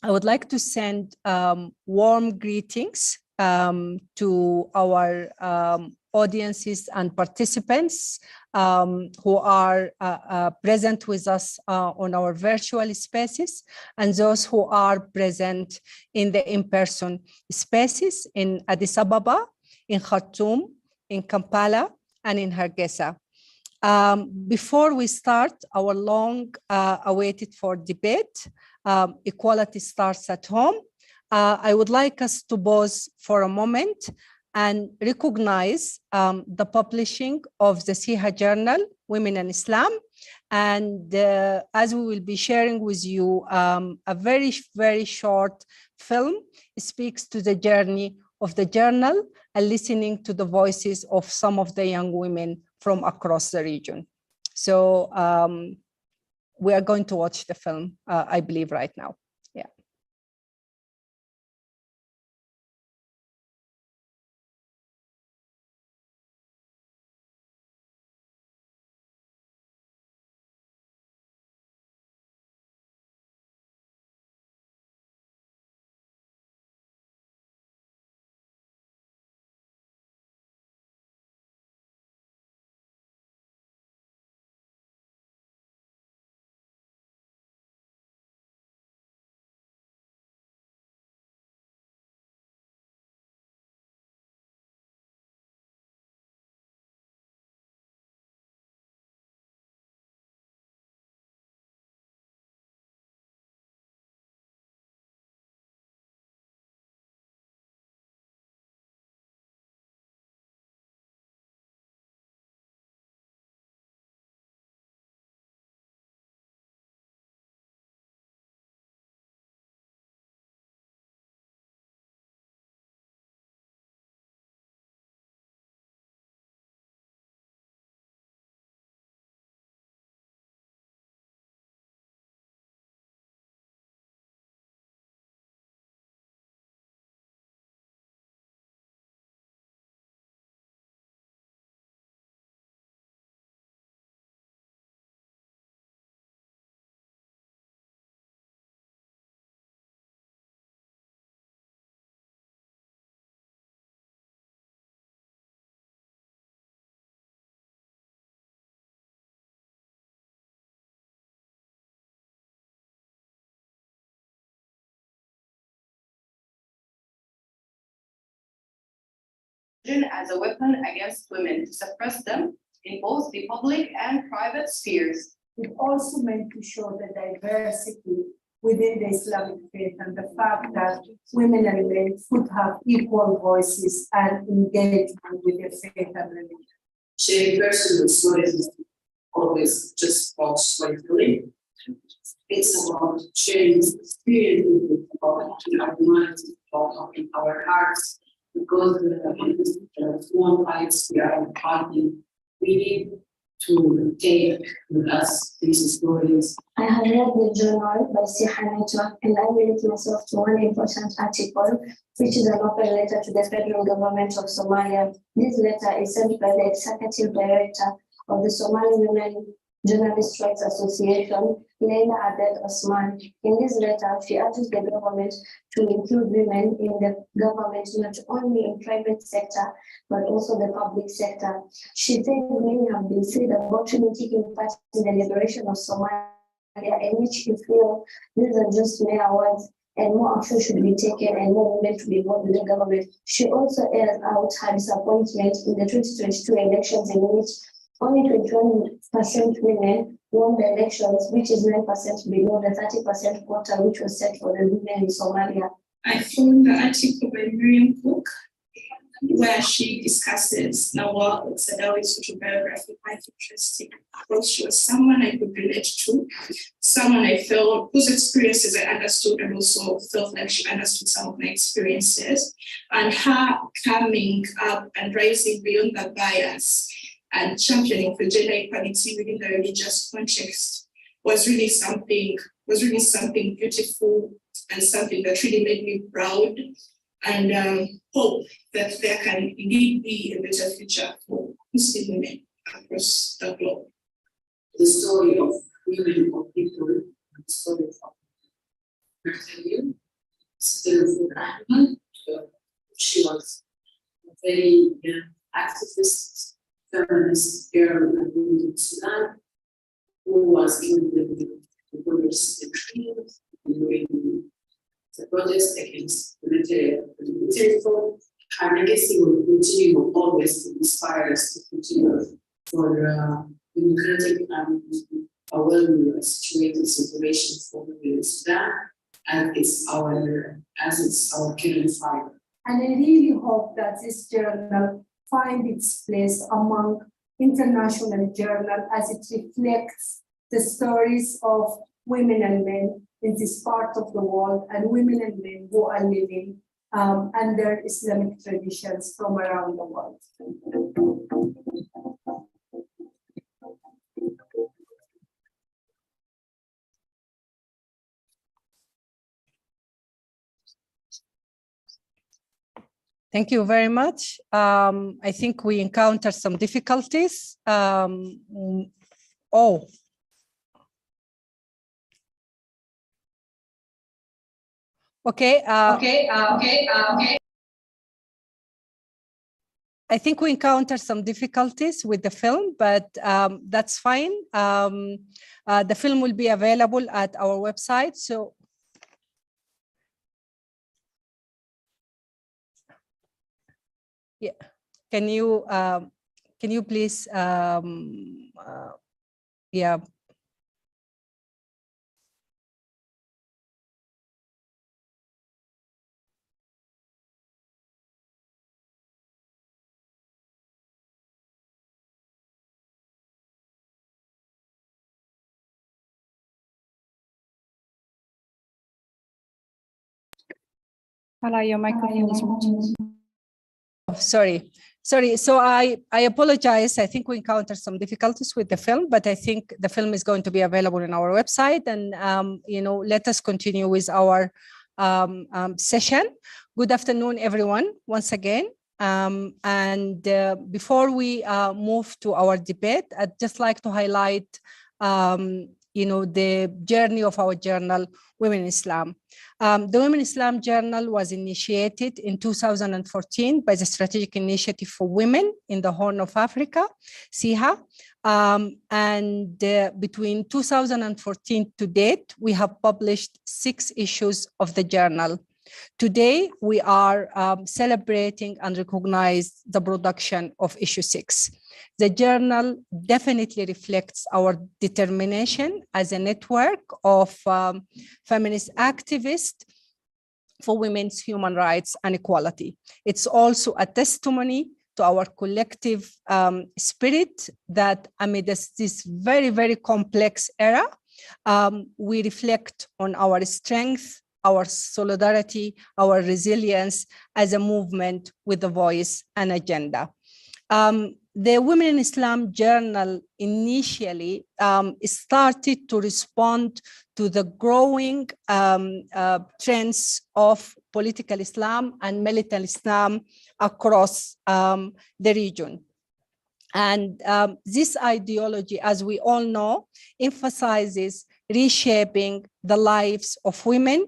I would like to send warm greetings to our audiences and participants who are present with us on our virtual spaces, and those who are present in the in-person spaces in Addis Ababa, in Khartoum, in Kampala, and in Hargeisa. Before we start our long awaited for debate, Equality Starts at Home, I would like us to pause for a moment and recognize the publishing of the SIHA Journal, Women and Islam. And as we will be sharing with you, a very, very short film speaks to the journey of the journal and listening to the voices of some of the young women from across the region. So we are going to watch the film, I believe, right now. Yeah. As a weapon against women to suppress them in both the public and private spheres. It also meant to show the diversity within the Islamic faith and the fact that women and men could have equal voices and engagement with their faith and religion. Sharing personal stories is always just about storytelling. It's about sharing experiences, about our minds, about our hearts. Because one lives we are imparting, we need to take with us these stories. I have read the journal by SIHA Network, and I relate myself to one important article, which is an open letter to the federal government of Somalia. This letter is sent by the executive director of the Somali Women Journalist Rights Association, Leila Abed Osman. In this letter, she urges the government to include women in the government, not only in private sector, but also the public sector. She said many have been said about women taking part in the liberation of Somalia, in which she feels these are just mere words, and more action should be taken and more women to be involved in the government. She also airs out her disappointment in the 2022 elections, in which only 21% women won the elections, which is 9% below the 30% quota which was set for the women in Somalia. I found the article by Miriam Cook, where she discusses Nawal Sadawi's autobiography, quite interesting. Because she was someone I could relate to, someone I felt whose experiences I understood, and also felt like she understood some of my experiences. And her coming up and rising beyond the bias and championing for gender equality within the religious context was really something beautiful and something that really made me proud, and hope that there can indeed be a better future for Muslim women across the globe. The story of women of people, the story of interview. Still Ahmed. She was a very activist, feminist girl in Sudan, who was in the Buddhist extreme during the protest against the military form. And I guess he will continue always to inspire us to continue for democratic and a well-situated situation for women in Sudan, and it's our killing fire. And I really hope that this journal find its place among international journals as it reflects the stories of women and men in this part of the world, and women and men who are living under Islamic traditions from around the world. Thank you very much. I think we encountered some difficulties. Okay. I think we encountered some difficulties with the film, but that's fine. The film will be available at our website. So yeah, can you please yeah. Hala, your microphone is muted. Sorry. So I apologize. I think we encountered some difficulties with the film, but I think the film is going to be available on our website. And let us continue with our session. Good afternoon, everyone, once again. Before we move to our debate, I'd just like to highlight the journey of our journal, Women in Islam. The Women in Islam Journal was initiated in 2014 by the Strategic Initiative for Women in the Horn of Africa, SIHA. Between 2014 to date, we have published 6 issues of the journal. Today, we are celebrating and recognize the production of issue 6. The journal definitely reflects our determination as a network of feminist activists for women's human rights and equality. It's also a testimony to our collective spirit that amidst this very, very complex era, we reflect on our strength, our solidarity, our resilience as a movement with a voice and agenda. The Women in Islam Journal initially started to respond to the growing trends of political Islam and militant Islam across the region. And this ideology, as we all know, emphasizes reshaping the lives of women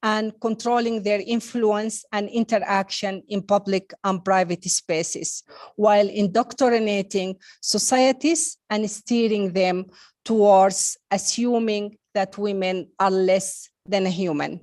and controlling their influence and interaction in public and private spaces, while indoctrinating societies and steering them towards assuming that women are less than a human.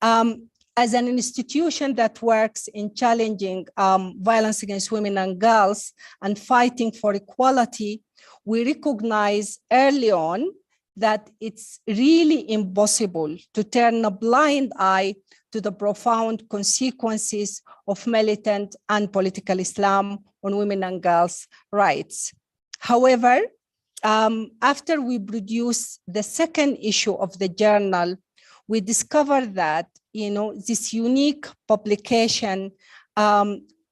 As an institution that works in challenging violence against women and girls and fighting for equality, we recognize early on that it's really impossible to turn a blind eye to the profound consequences of militant and political Islam on women and girls' rights. However, after we produced the second issue of the journal, we discovered that this unique publication,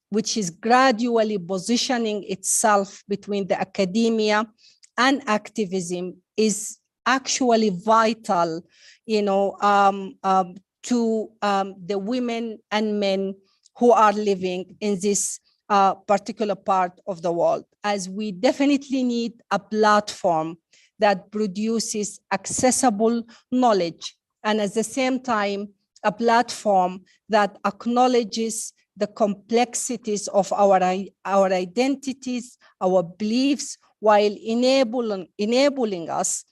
which is gradually positioning itself between the academia and activism, is actually vital, to the women and men who are living in this particular part of the world, as we definitely need a platform that produces accessible knowledge and at the same time, a platform that acknowledges the complexities of our identities, our beliefs, while enabling us,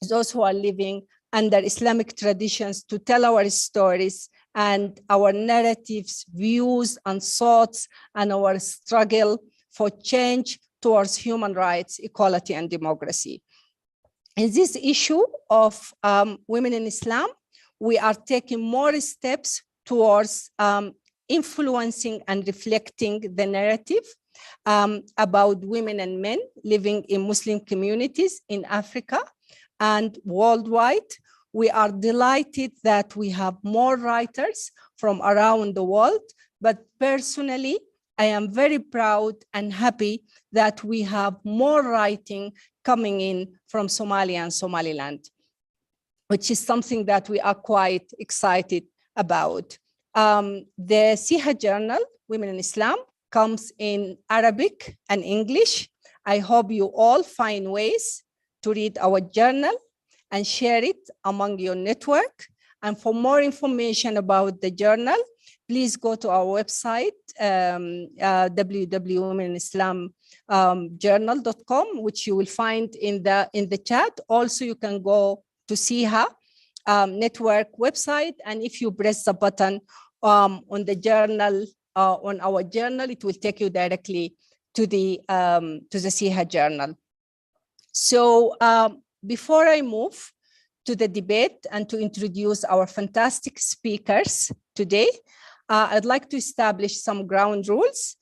those who are living under Islamic traditions, to tell our stories and our narratives, views, and thoughts, and our struggle for change towards human rights, equality, and democracy. In this issue of women in Islam, we are taking more steps towards influencing and reflecting the narrative about women and men living in Muslim communities in Africa and worldwide. We are delighted that we have more writers from around the world, but personally, I am very proud and happy that we have more writing coming in from Somalia and Somaliland, which is something that we are quite excited about. The SIHA Journal, Women in Islam, comes in Arabic and English. I hope you all find ways to read our journal and share it among your network. And for more information about the journal, please go to our website, www.womenislamjournal.com, which you will find in the chat. Also, you can go to SIHA network website, and if you press the button on the journal, on our journal, it will take you directly to the SIHA journal. So before I move to the debate and to introduce our fantastic speakers today, I'd like to establish some ground rules.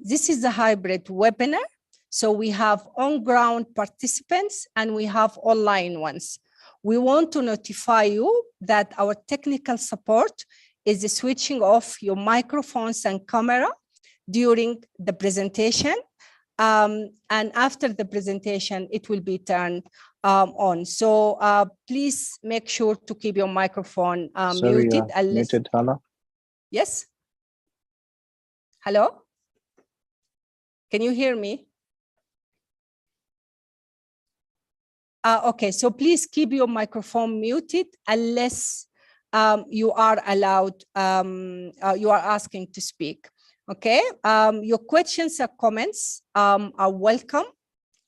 This is a hybrid webinar. So we have on-ground participants and we have online ones. We want to notify you that our technical support is the switching off your microphones and camera during the presentation. And after the presentation, it will be turned on. So please make sure to keep your microphone muted. Muted, Hala. Yes? Hello? Can you hear me? Okay, so please keep your microphone muted unless you are allowed, you are asking to speak. Okay, your questions or comments are welcome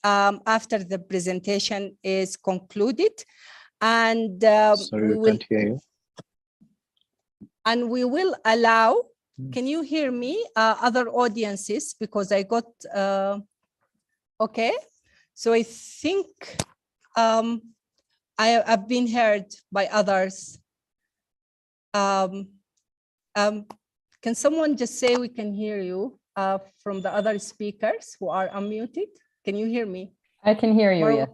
after the presentation is concluded. And Sorry, we can't hear you. And we will allow, can you hear me, other audiences, because I got, okay. So I think I've been heard by others. Can someone just say we can hear you from the other speakers who are unmuted? Can you hear me? I can hear you, yes.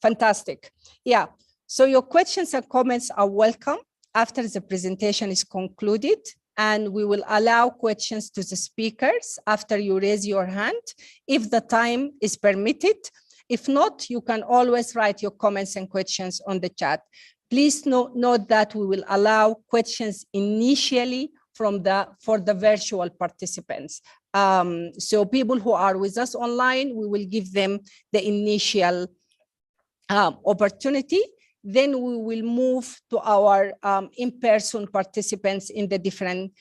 Fantastic. Yeah, so your questions and comments are welcome after the presentation is concluded, and we will allow questions to the speakers after you raise your hand, if the time is permitted. If not, you can always write your comments and questions on the chat. Please note that we will allow questions initially for the virtual participants. So people who are with us online, we will give them the initial opportunity. Then we will move to our in-person participants in the different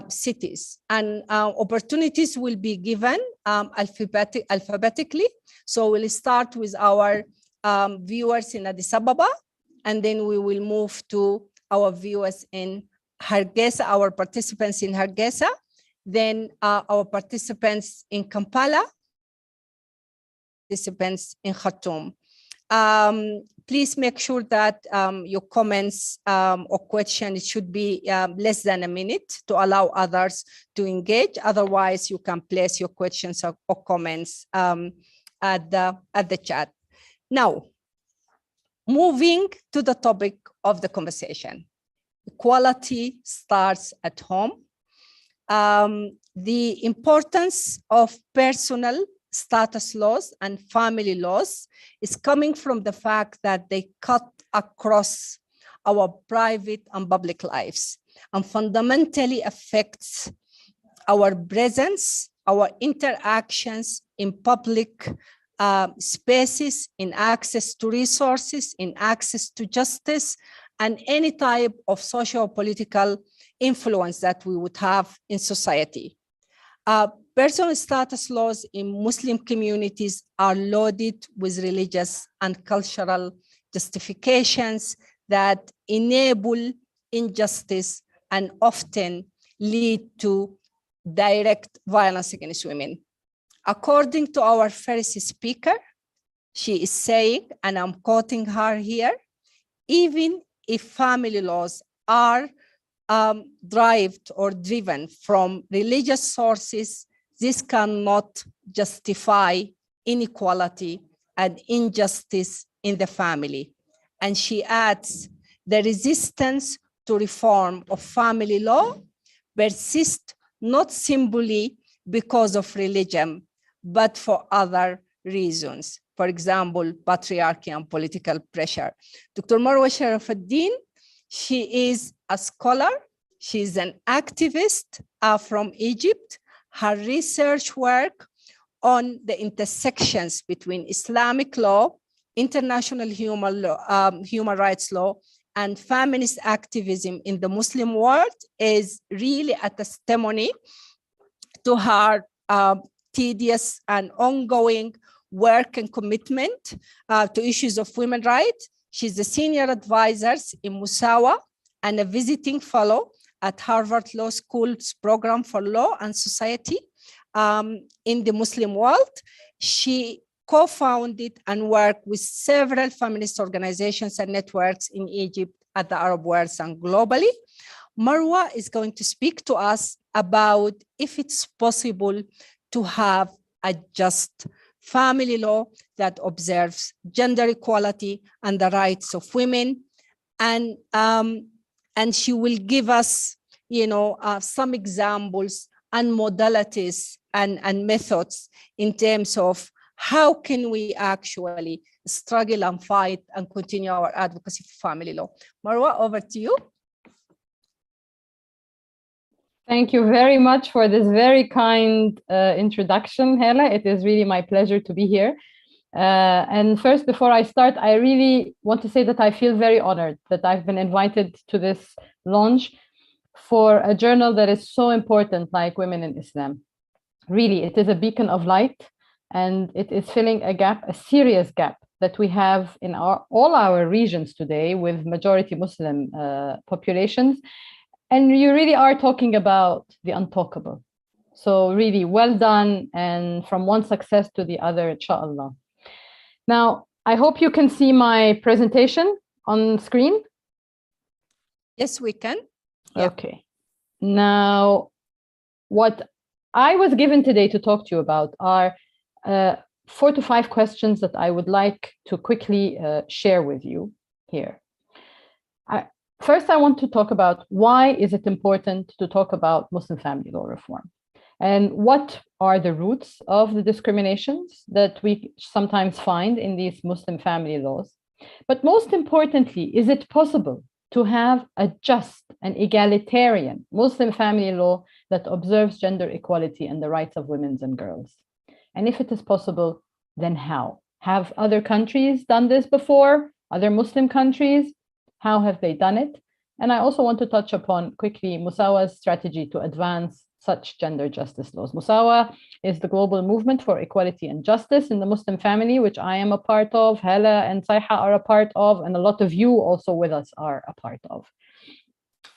cities. And opportunities will be given alphabetically. So we'll start with our viewers in Addis Ababa, and then we will move to our viewers in Hargeisa, our participants in Hargeisa, then our participants in Kampala, participants in Khartoum. Please make sure that your comments or questions should be less than a minute to allow others to engage. Otherwise, you can place your questions or comments at the chat. Now, moving to the topic of the conversation. Equality starts at home. The importance of personal status laws and family laws is coming from the fact that they cut across our private and public lives and fundamentally affects our presence, our interactions in public spaces, in access to resources, in access to justice, and any type of socio-political influence that we would have in society. Personal status laws in Muslim communities are loaded with religious and cultural justifications that enable injustice and often lead to direct violence against women. According to our first speaker, she is saying, and I'm quoting her here, even if family laws are derived or driven from religious sources, this cannot justify inequality and injustice in the family. And she adds, the resistance to reform of family law persists not simply because of religion, but for other reasons. For example, patriarchy and political pressure. Dr. Marwa Sharafuddin, she is a scholar. She is an activist from Egypt. Her research work on the intersections between Islamic law, international human rights law, and feminist activism in the Muslim world is really a testimony to her tedious and ongoing work and commitment to issues of women's rights. She's a senior advisor in Musawa and a visiting fellow at Harvard Law School's Program for Law and Society in the Muslim world. She co-founded and worked with several feminist organizations and networks in Egypt, at the Arab world, and globally. Marwa is going to speak to us about if it's possible to have a just family law that observes gender equality and the rights of women. And she will give us, some examples and modalities and methods in terms of how can we actually struggle and fight and continue our advocacy for family law. Marwa, over to you. Thank you very much for this very kind introduction, Hela. It is really my pleasure to be here. And first, before I start, I really want to say that I feel very honored that I've been invited to this launch for a journal that is so important, like Women in Islam. Really, it is a beacon of light, and it is filling a gap, a serious gap that we have in all our regions today with majority Muslim populations. And you really are talking about the untalkable. So really well done, and from one success to the other, inshallah. Now, I hope you can see my presentation on screen. Yes, we can. Yeah. Okay. Now, what I was given today to talk to you about are 4 to 5 questions that I would like to quickly share with you here. First, I want to talk about why is it important to talk about Muslim family law reform, and what are the roots of the discriminations that we sometimes find in these Muslim family laws. But most importantly, is it possible to have a just and egalitarian Muslim family law that observes gender equality and the rights of women and girls? And if it is possible, then how? Have other countries done this before? Other Muslim countries? How have they done it? And I also want to touch upon quickly Musawa's strategy to advance such gender justice laws. Musawa is the global movement for equality and justice in the Muslim family, which I am a part of, Hala and Saiha are a part of, and a lot of you also with us are a part of.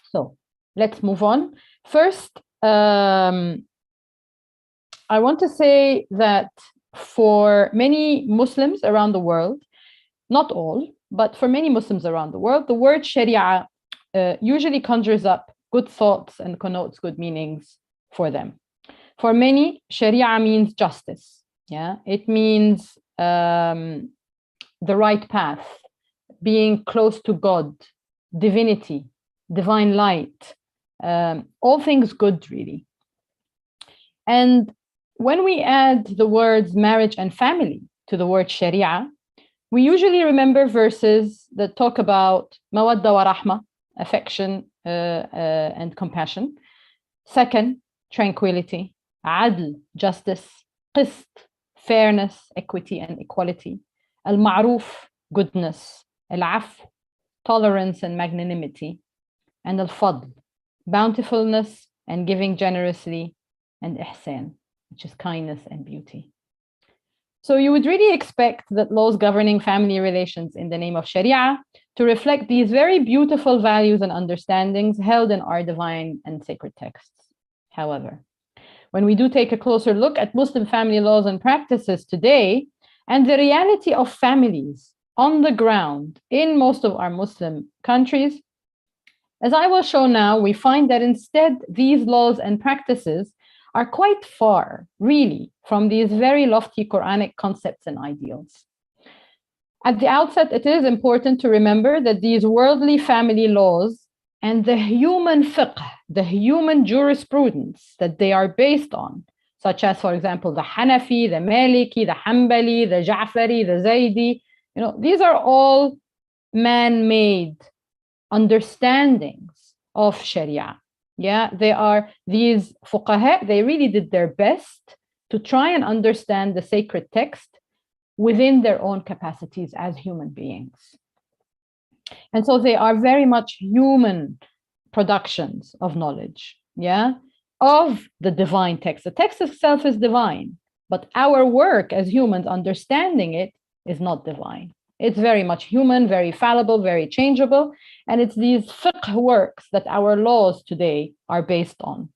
So let's move on. First, I want to say that for many Muslims around the world, not all, but for many Muslims around the world, the word Sharia usually conjures up good thoughts and connotes good meanings for them. For many, Sharia means justice. Yeah, it means the right path, being close to God, divinity, divine light, all things good, really. And when we add the words marriage and family to the word Sharia, we usually remember verses that talk about mawadda wa rahma, affection and compassion. Second, tranquility, adl, justice, qist, fairness, equity and equality, al-ma'ruf, goodness, al-af, tolerance and magnanimity, and al-fadl, bountifulness and giving generously, and ihsan, which is kindness and beauty. So you would really expect that laws governing family relations in the name of Sharia to reflect these very beautiful values and understandings held in our divine and sacred texts. However, when we do take a closer look at Muslim family laws and practices today, and the reality of families on the ground in most of our Muslim countries, as I will show now, we find that instead these laws and practices are quite far, really, from these very lofty Quranic concepts and ideals. At the outset, it is important to remember that these worldly family laws and the human fiqh, the human jurisprudence that they are based on, such as, for example, the Hanafi, the Maliki, the Hanbali, the Ja'fari, the Zaydi, these are all man-made understandings of Sharia. Yeah, they are these fuqaha, they really did their best to try and understand the sacred text within their own capacities as human beings. And so they are very much human productions of knowledge, yeah, of the divine text. The text itself is divine, but our work as humans understanding it is not divine. It's very much human, very fallible, very changeable. And it's these fiqh works that our laws today are based on.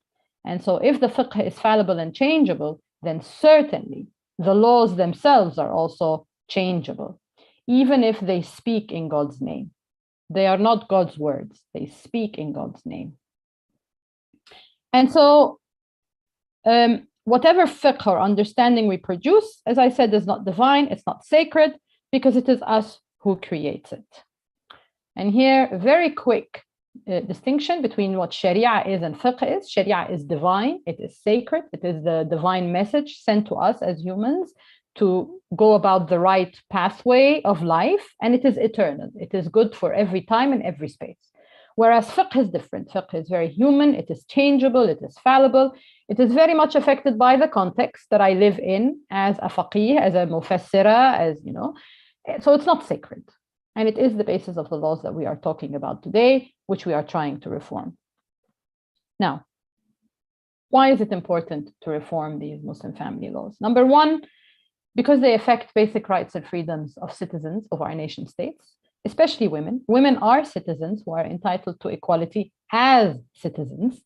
And so if the fiqh is fallible and changeable, then certainly the laws themselves are also changeable, even if they speak in God's name. They are not God's words, they speak in God's name. And so whatever fiqh or understanding we produce, as I said, is not divine, it's not sacred, because it is us who creates it. And here, a very quick distinction between what Sharia is and fiqh is. Sharia is divine, it is sacred, it is the divine message sent to us as humans to go about the right pathway of life, and it is eternal. It is good for every time and every space. Whereas fiqh is different. Fiqh is very human, it is changeable, it is fallible. It is very much affected by the context that I live in as a faqih, as a mufassira, as so it's not sacred. And it is the basis of the laws that we are talking about today, which we are trying to reform. Now, why is it important to reform these Muslim family laws? Number one, because they affect basic rights and freedoms of citizens of our nation states, especially women. Women are citizens who are entitled to equality as citizens.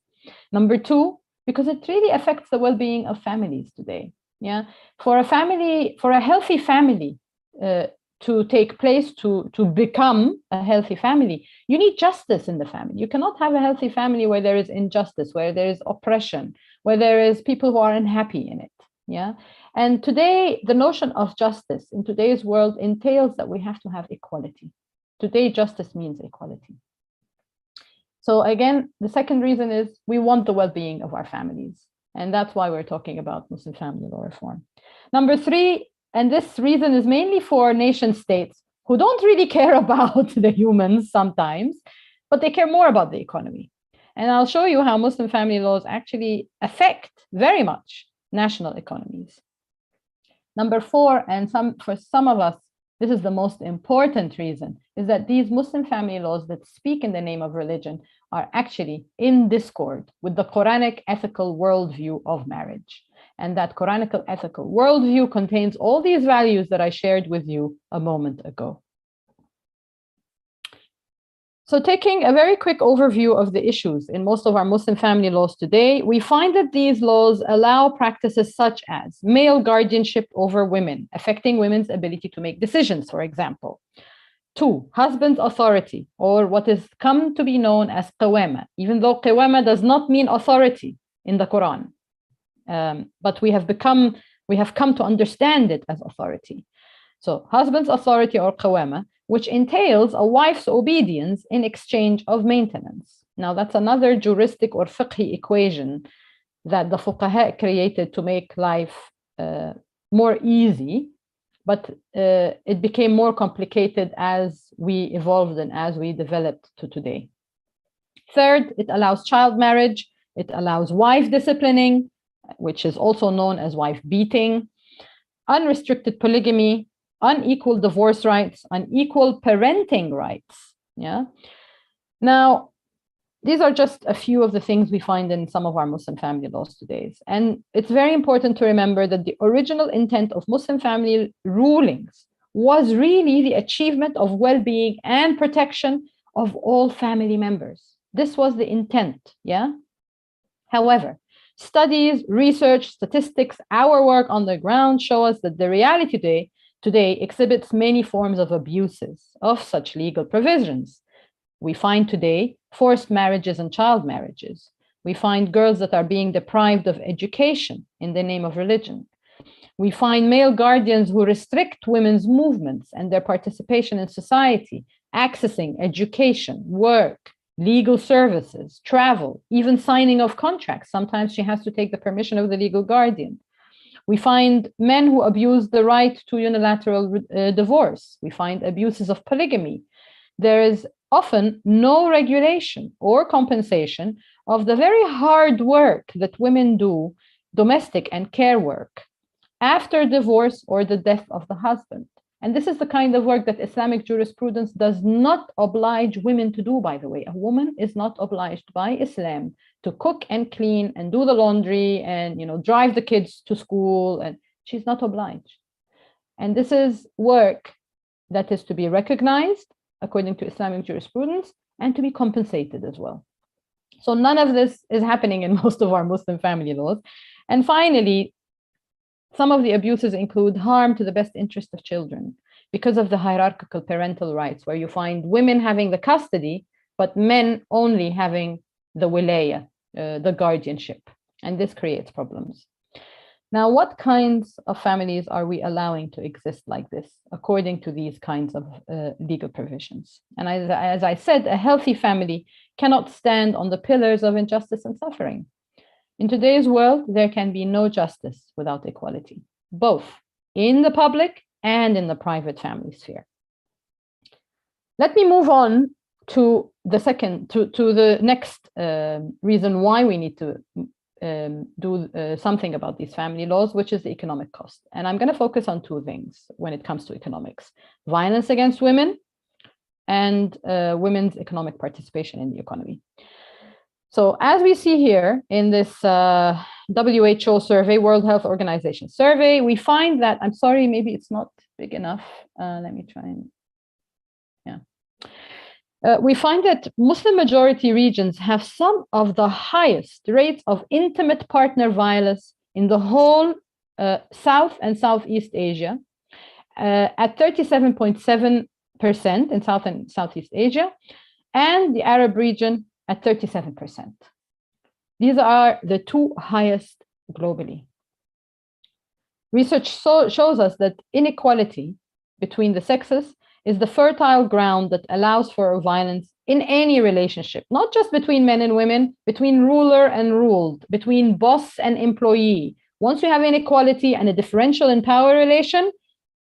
Number two, because it really affects the well-being of families today. Yeah, for a healthy family to take place, to become a healthy family, you need justice in the family. You cannot have a healthy family where there is injustice, where there is oppression, where there is people who are unhappy in it. Yeah, and today the notion of justice in today's world entails that we have to have equality. Today, justice means equality. So again, the second reason is we want the well-being of our families. And that's why we're talking about Muslim family law reform. Number three, and this reason is mainly for nation states who don't really care about the humans sometimes, but they care more about the economy. And I'll show you how Muslim family laws actually affect very much national economies. Number four, and for some of us, this is the most important reason, is that these Muslim family laws that speak in the name of religion are actually in discord with the Quranic ethical worldview of marriage. And that Quranic ethical worldview contains all these values that I shared with you a moment ago. So taking a very quick overview of the issues in most of our Muslim family laws today, we find that these laws allow practices such as male guardianship over women, affecting women's ability to make decisions, for example. 2, husband's authority, or what is come to be known as qawama, even though qawama does not mean authority in the Quran. But we have come to understand it as authority. So husband's authority or qawama, which entails a wife's obedience in exchange of maintenance. Now that's another juristic or fiqhi equation that the fuqaha created to make life more easy, but it became more complicated as we evolved and as we developed to today. Third, it allows child marriage, it allows wife disciplining, which is also known as wife beating, unrestricted polygamy, unequal divorce rights, unequal parenting rights, Yeah. Now, these are just a few of the things we find in some of our Muslim family laws today. And it's very important to remember that the original intent of Muslim family rulings was really the achievement of well-being and protection of all family members. This was the intent, yeah? However, studies, research, statistics, our work on the ground show us that the reality today exhibits many forms of abuses of such legal provisions. We find today forced marriages and child marriages. We find girls that are being deprived of education in the name of religion. We find male guardians who restrict women's movements and their participation in society, accessing education, work, legal services, travel, even signing of contracts. Sometimes she has to take the permission of the legal guardian. We find men who abuse the right to unilateral divorce. We find abuses of polygamy. There is often no regulation or compensation of the very hard work that women do, domestic and care work, after divorce or the death of the husband. And this is the kind of work that Islamic jurisprudence does not oblige women to do, by the way. A woman is not obliged by Islam to cook and clean and do the laundry and, drive the kids to school, and she's not obliged. And this is work that is to be recognized according to Islamic jurisprudence and to be compensated as well. So none of this is happening in most of our Muslim family laws. And finally, some of the abuses include harm to the best interest of children because of the hierarchical parental rights, where you find women having the custody, but men only having the wilaya, the guardianship. And this creates problems. Now, what kinds of families are we allowing to exist like this, according to these kinds of legal provisions? And as I said, a healthy family cannot stand on the pillars of injustice and suffering. In today's world, there can be no justice without equality, both in the public and in the private family sphere. Let me move on to the next reason why we need to do something about these family laws, which is the economic cost. And I'm going to focus on two things when it comes to economics: violence against women and women's economic participation in the economy. So as we see here in this WHO survey, World Health Organization survey, we find that, I'm sorry, maybe it's not big enough. Let me try and, we find that Muslim majority regions have some of the highest rates of intimate partner violence in the whole South and Southeast Asia, at 37.7% in South and Southeast Asia, and the Arab region at 37%. These are the two highest globally. Research shows us that inequality between the sexes is the fertile ground that allows for violence in any relationship, not just between men and women, between ruler and ruled, between boss and employee. Once you have inequality and a differential in power relation,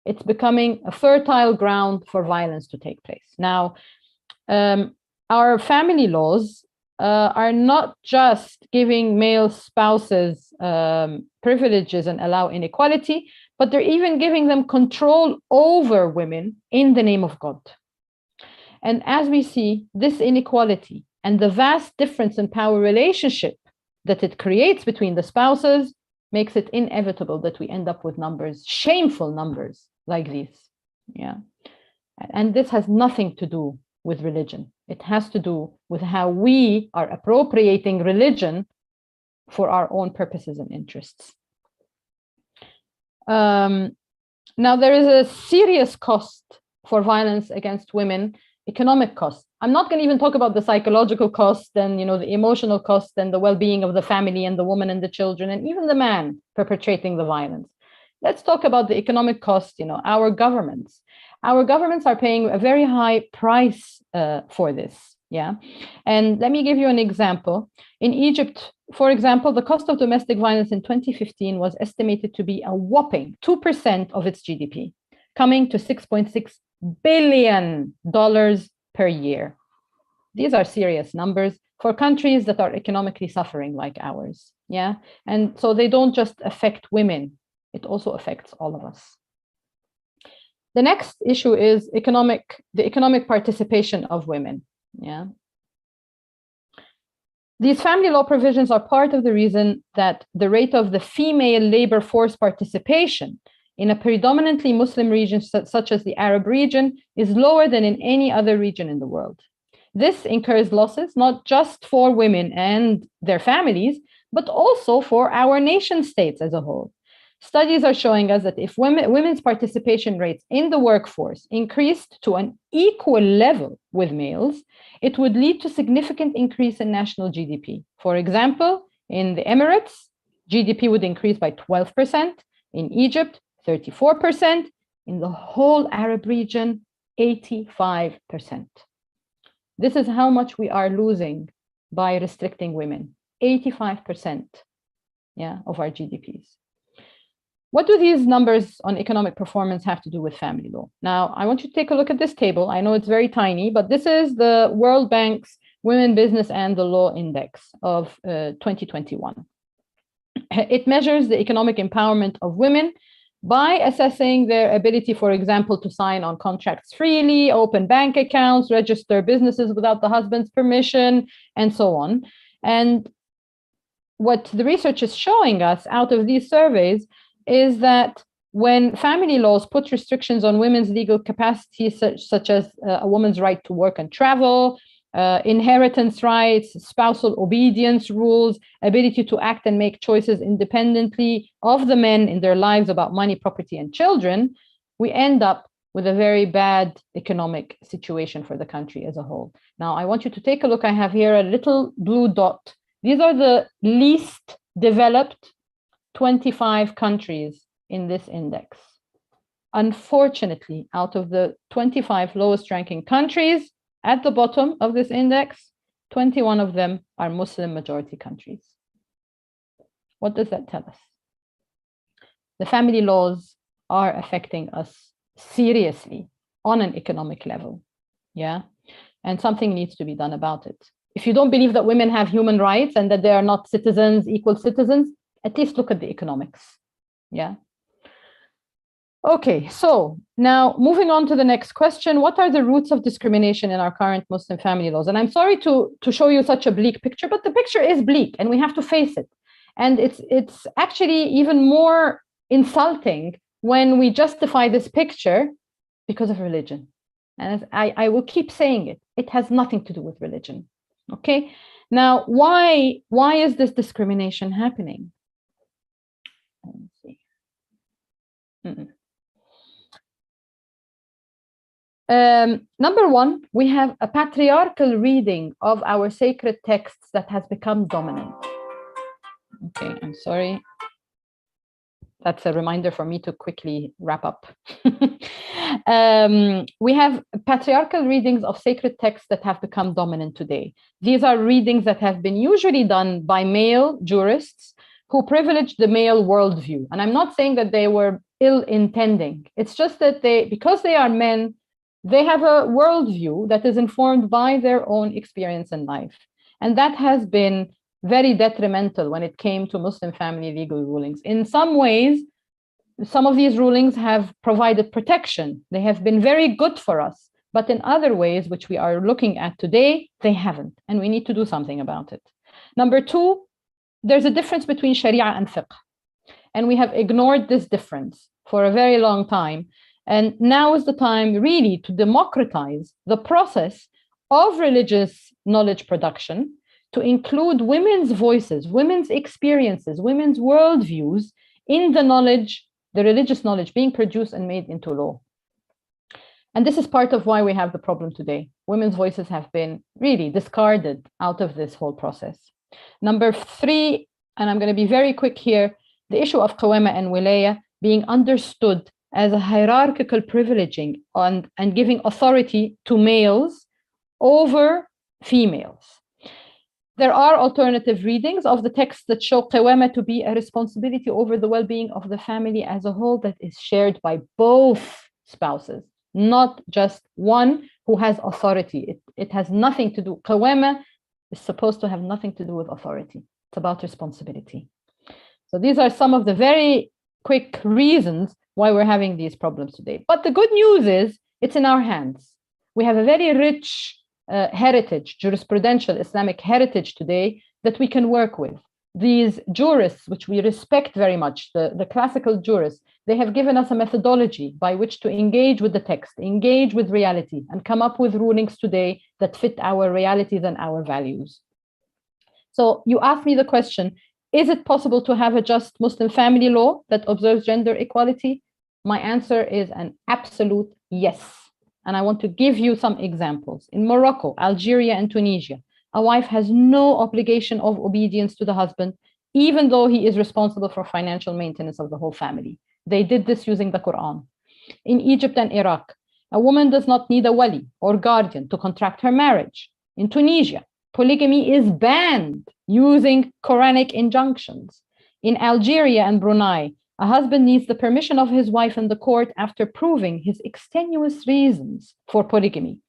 it's becoming a fertile ground for violence to take place. Now, our family laws are not just giving male spouses privileges and allow inequality, but they're even giving them control over women in the name of God. And as we see, this inequality and the vast difference in power relationship that it creates between the spouses makes it inevitable that we end up with numbers, shameful numbers like these. Yeah. And this has nothing to do with religion. It has to do with how we are appropriating religion for our own purposes and interests. Now, there is a serious cost for violence against women, economic cost. I'm not going to even talk about the psychological cost and the emotional cost and the well-being of the family and the woman and the children and even the man perpetrating the violence. Let's talk about the economic cost. Our governments are paying a very high price for this. Yeah. And let me give you an example. In Egypt, for example, the cost of domestic violence in 2015 was estimated to be a whopping 2% of its GDP, coming to $6.6 billion per year. These are serious numbers for countries that are economically suffering like ours. Yeah. And so they don't just affect women, it also affects all of us. The next issue is the economic participation of women. Yeah. These family law provisions are part of the reason that the rate of the female labor force participation in a predominantly Muslim region, such as the Arab region, is lower than in any other region in the world. This incurs losses not just for women and their families, but also for our nation states as a whole. Studies are showing us that if women's participation rates in the workforce increased to an equal level with males, it would lead to significant increase in national GDP. For example, in the Emirates, GDP would increase by 12%, in Egypt, 34%, in the whole Arab region, 85%. This is how much we are losing by restricting women, 85%, yeah, of our GDPs. What do these numbers on economic performance have to do with family law? Now, I want you to take a look at this table. I know it's very tiny, but this is the World Bank's Women, Business, and the Law Index of 2021. It measures the economic empowerment of women by assessing their ability, for example, to sign on contracts freely, open bank accounts, register businesses without the husband's permission, and so on. And what the research is showing us out of these surveys is that when family laws put restrictions on women's legal capacity, such as a woman's right to work and travel, inheritance rights, spousal obedience rules, ability to act and make choices independently of the men in their lives about money, property, and children, we end up with a very bad economic situation for the country as a whole. Now, I want you to take a look. I have here a little blue dot. These are the least developed 25 countries in this index. Unfortunately, out of the 25 lowest ranking countries at the bottom of this index, 21 of them are Muslim majority countries. What does that tell us? The family laws are affecting us seriously on an economic level, yeah? And something needs to be done about it. If you don't believe that women have human rights and that they are not citizens, equal citizens, at least look at the economics, yeah? Okay, so now moving on to the next question, what are the roots of discrimination in our current Muslim family laws? And I'm sorry to show you such a bleak picture, but the picture is bleak and we have to face it. And it's actually even more insulting when we justify this picture because of religion. And I will keep saying it, it has nothing to do with religion, okay? Now, why is this discrimination happening? Let me see. Number one, we have a patriarchal reading of our sacred texts that has become dominant. Okay, I'm sorry. That's a reminder for me to quickly wrap up. We have patriarchal readings of sacred texts that have become dominant today. These are readings that have been usually done by male jurists who privileged the male worldview. And I'm not saying that they were ill-intending. It's just that because they are men, they have a worldview that is informed by their own experience in life. And that has been very detrimental when it came to Muslim family legal rulings. In some ways, some of these rulings have provided protection. They have been very good for us. But in other ways, which we are looking at today, they haven't. And we need to do something about it. Number two, there's a difference between Sharia and fiqh. And we have ignored this difference for a very long time. And now is the time really to democratize the process of religious knowledge production to include women's voices, women's experiences, women's worldviews in the knowledge, the religious knowledge being produced and made into law. And this is part of why we have the problem today. Women's voices have been really discarded out of this whole process. Number three, and I'm going to be very quick here, the issue of qawama and wilaya being understood as a hierarchical privileging and giving authority to males over females. There are alternative readings of the texts that show qawama to be a responsibility over the well-being of the family as a whole that is shared by both spouses, not just one who has authority. It has nothing to do, qawama is supposed to have nothing to do with authority. It's about responsibility. So these are some of the very quick reasons why we're having these problems today. But the good news is it's in our hands. We have a very rich heritage, jurisprudential Islamic heritage today that we can work with. These jurists, which we respect very much, the classical jurists, they have given us a methodology by which to engage with the text, engage with reality, and come up with rulings today that fit our realities and our values. So you asked me the question, is it possible to have a just Muslim family law that observes gender equality? My answer is an absolute yes. And I want to give you some examples. In Morocco, Algeria, and Tunisia, a wife has no obligation of obedience to the husband, even though he is responsible for financial maintenance of the whole family. They did this using the Quran. In Egypt and Iraq, a woman does not need a wali or guardian to contract her marriage. In Tunisia, polygamy is banned using Quranic injunctions. In Algeria and Brunei, a husband needs the permission of his wife in the court after proving his extenuous reasons for polygamy.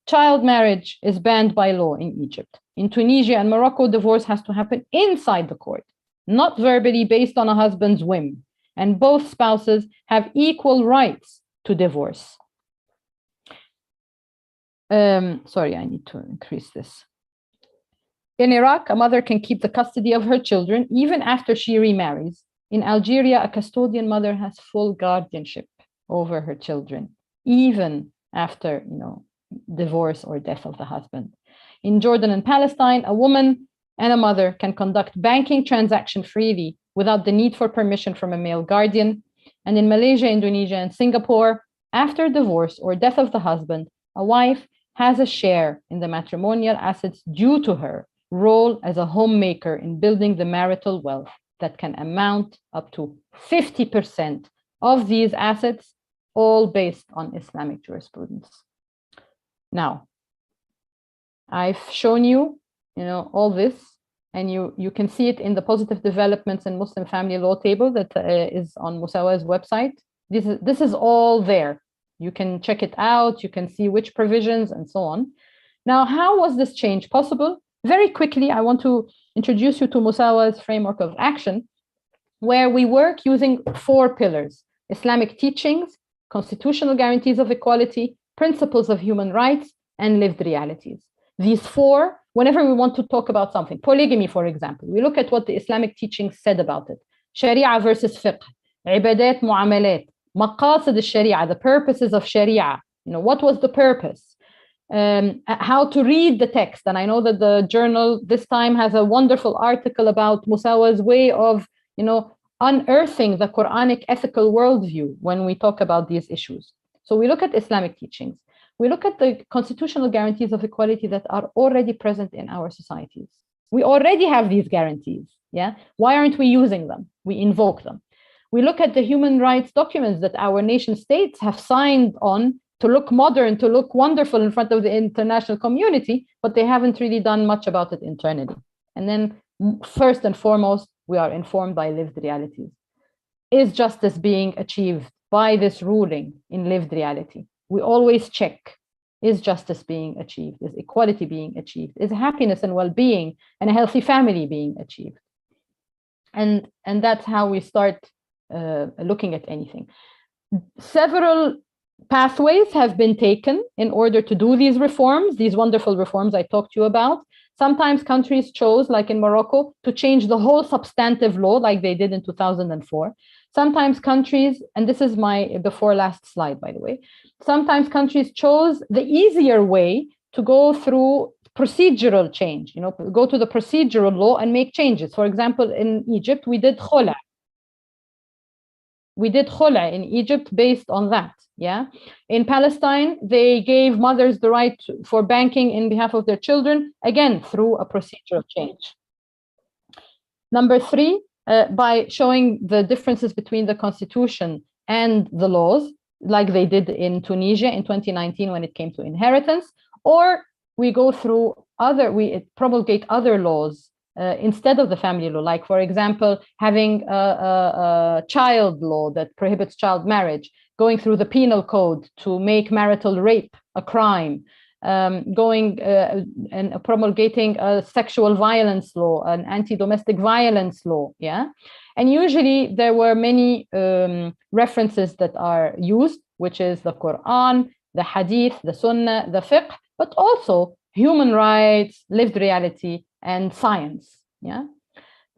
Child marriage is banned by law in Egypt. In Tunisia and Morocco, divorce has to happen inside the court, not verbally based on a husband's whim. And both spouses have equal rights to divorce. Sorry, I need to increase this. In Iraq, a mother can keep the custody of her children even after she remarries. In Algeria, a custodian mother has full guardianship over her children, even after, divorce or death of the husband. In Jordan and Palestine, a woman and a mother can conduct banking transaction freely without the need for permission from a male guardian. And in Malaysia, Indonesia, and Singapore, after divorce or death of the husband, a wife has a share in the matrimonial assets due to her role as a homemaker in building the marital wealth that can amount up to 50% of these assets, all based on Islamic jurisprudence. Now, I've shown you, all this, and you can see it in the positive developments in Muslim family law table that is on Musawa's website. This is all there. You can check it out. You can see which provisions and so on. Now, how was this change possible? Very quickly, I want to introduce you to Musawa's framework of action, where we work using 4 pillars: Islamic teachings, constitutional guarantees of equality, principles of human rights, and lived realities. These 4, whenever we want to talk about something, polygamy, for example, we look at what the Islamic teachings said about it. Sharia versus fiqh, ibadat, muamalat, maqasid al-sharia, the purposes of sharia. What was the purpose? How to read the text. And I know that the journal this time has a wonderful article about Musawa's way of, unearthing the Quranic ethical worldview when we talk about these issues. So we look at Islamic teachings. We look at the constitutional guarantees of equality that are already present in our societies. We already have these guarantees. Yeah. Why aren't we using them? We invoke them. We look at the human rights documents that our nation states have signed on to look modern, to look wonderful in front of the international community, but they haven't really done much about it internally. And then first and foremost, we are informed by lived realities. Is justice being achieved by this ruling in lived reality? We always check, is justice being achieved? Is equality being achieved? Is happiness and well-being and a healthy family being achieved? And that's how we start looking at anything. Several pathways have been taken in order to do these reforms, these wonderful reforms I talked to you about. Sometimes countries chose, like in Morocco, to change the whole substantive law like they did in 2004. Sometimes countries, and this is my before last slide, by the way, sometimes countries chose the easier way to go through procedural change, go to the procedural law and make changes. For example, in Egypt, we did khula. We did khula in Egypt based on that. Yeah. In Palestine, they gave mothers the right for banking in behalf of their children, again, through a procedural change. Number 3, by showing the differences between the constitution and the laws, like they did in Tunisia in 2019 when it came to inheritance, or we go through we promulgate other laws instead of the family law, like, for example, having a child law that prohibits child marriage, going through the penal code to make marital rape a crime, going and promulgating a sexual violence law, an anti-domestic violence law, yeah? And usually there were many references that are used, which is the Quran, the Hadith, the Sunnah, the Fiqh, but also human rights, lived reality, and science, yeah?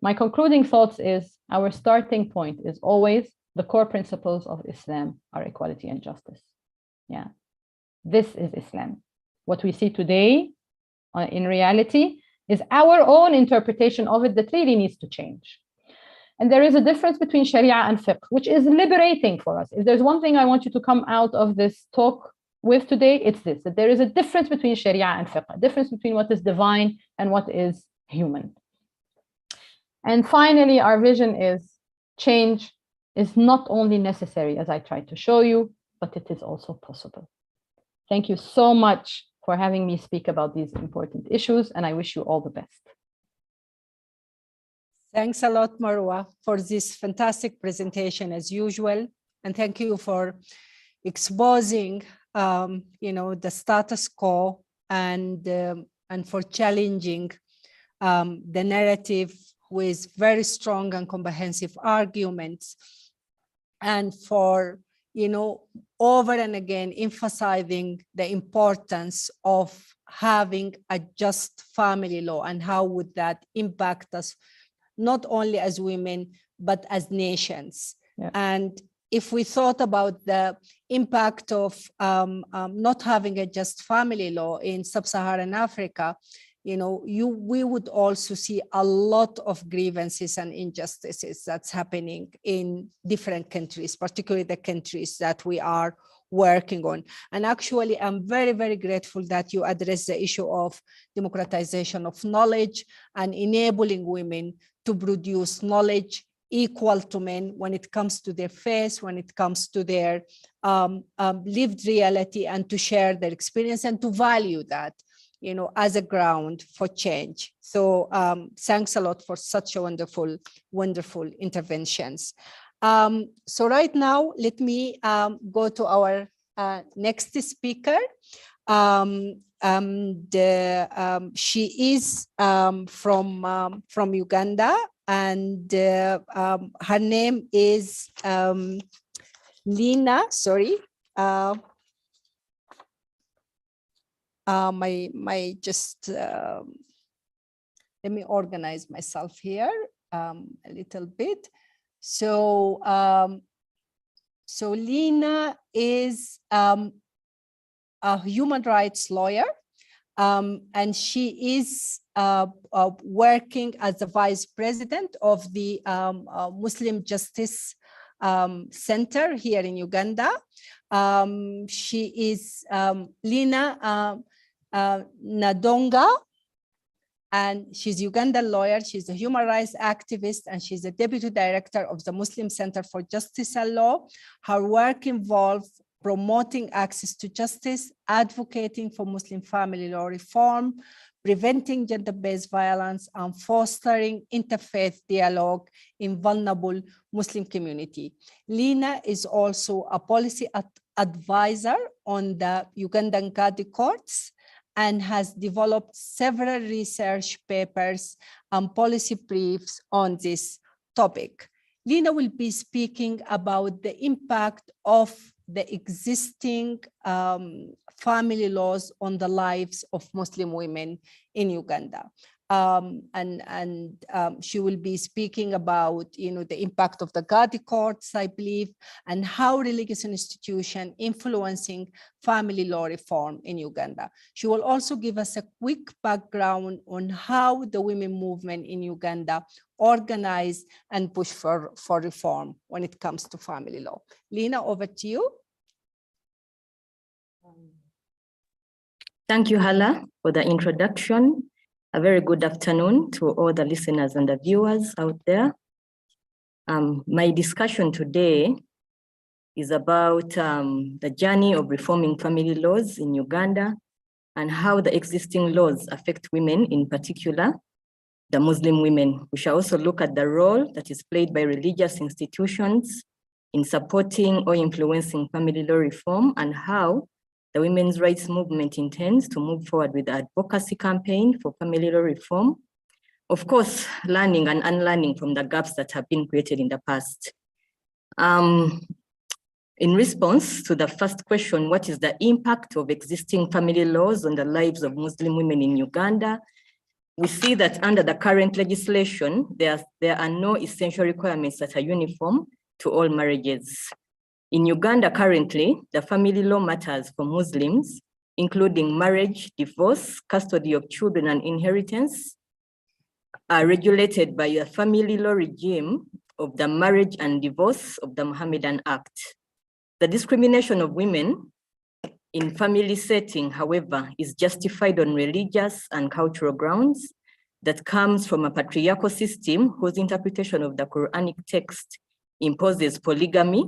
My concluding thoughts is our starting point is always the core principles of Islam are equality and justice, yeah? This is Islam. What we see today in reality is our own interpretation of it that really needs to change. And there is a difference between Sharia and Fiqh, which is liberating for us. If there's one thing I want you to come out of this talk with today, it's this, that there is a difference between Sharia and Fiqh, a difference between what is divine and what is human. And finally, our vision is change is not only necessary, as I tried to show you, but it is also possible. Thank you so much for having me speak about these important issues, and I wish you all the best. Thanks a lot, Marwa, for this fantastic presentation as usual. And thank you for exposing, the status quo and for challenging the narrative with very strong and comprehensive arguments, and for, over and again emphasizing the importance of having a just family law and how would that impact us, not only as women, but as nations. Yeah. And if we thought about the impact of not having a just family law in sub-Saharan Africa, we would also see a lot of grievances and injustices that's happening in different countries, particularly the countries that we are working on. And actually, I'm very, very grateful that you address the issue of democratization of knowledge and enabling women to produce knowledge equal to men when it comes to their faith, when it comes to their lived reality, and to share their experience and to value that, as a ground for change. So thanks a lot for such a wonderful, wonderful interventions. So right now, let me go to our next speaker. She is from Uganda, and her name is Lina. Sorry, let me organize myself here a little bit. So, so Lina is a human rights lawyer, and she is working as the vice president of the Muslim Justice Center here in Uganda. She is Lina Nadonga, and she's a Ugandan lawyer. She's a human rights activist, and she's the deputy director of the Muslim Center for Justice and Law. Her work involves promoting access to justice, advocating for Muslim family law reform, preventing gender-based violence, and fostering interfaith dialogue in vulnerable Muslim community. Lina is also a policy advisor on the Ugandan Qadi courts and has developed several research papers and policy briefs on this topic. Lina will be speaking about the impact of the existing family laws on the lives of Muslim women in Uganda. She will be speaking about, the impact of the Qadi courts, I believe, and how religious institutions influencing family law reform in Uganda. She will also give us a quick background on how the women movement in Uganda organize and push for reform when it comes to family law. Lina, over to you. Thank you, Hala, for the introduction. A very good afternoon to all the listeners and the viewers out there. My discussion today is about the journey of reforming family laws in Uganda and how the existing laws affect women, in particular, the Muslim women. We shall also look at the role that is played by religious institutions in supporting or influencing family law reform and how the women's rights movement intends to move forward with the advocacy campaign for family law reform. Of course, learning and unlearning from the gaps that have been created in the past. In response to the first question, what is the impact of existing family laws on the lives of Muslim women in Uganda? We see that under the current legislation, there are no essential requirements that are uniform to all marriages. In Uganda currently, the family law matters for Muslims, including marriage, divorce, custody of children, and inheritance, are regulated by a family law regime of the Marriage and Divorce of the Mohammedan Act. The discrimination of women in family setting, however, is justified on religious and cultural grounds that comes from a patriarchal system whose interpretation of the Quranic text imposes polygamy,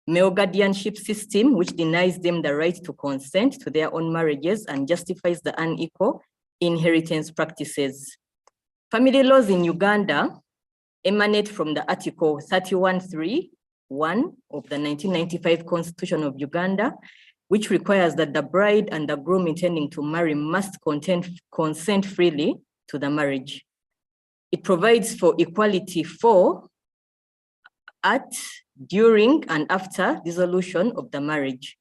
male guardianship system, which denies them the right to consent to their own marriages and justifies the unequal inheritance practices. Family laws in Uganda emanate from the Article 31.3.1 of the 1995 Constitution of Uganda, which requires that the bride and the groom intending to marry must consent freely to the marriage. It provides for equality for, at, during, and after dissolution of the marriage.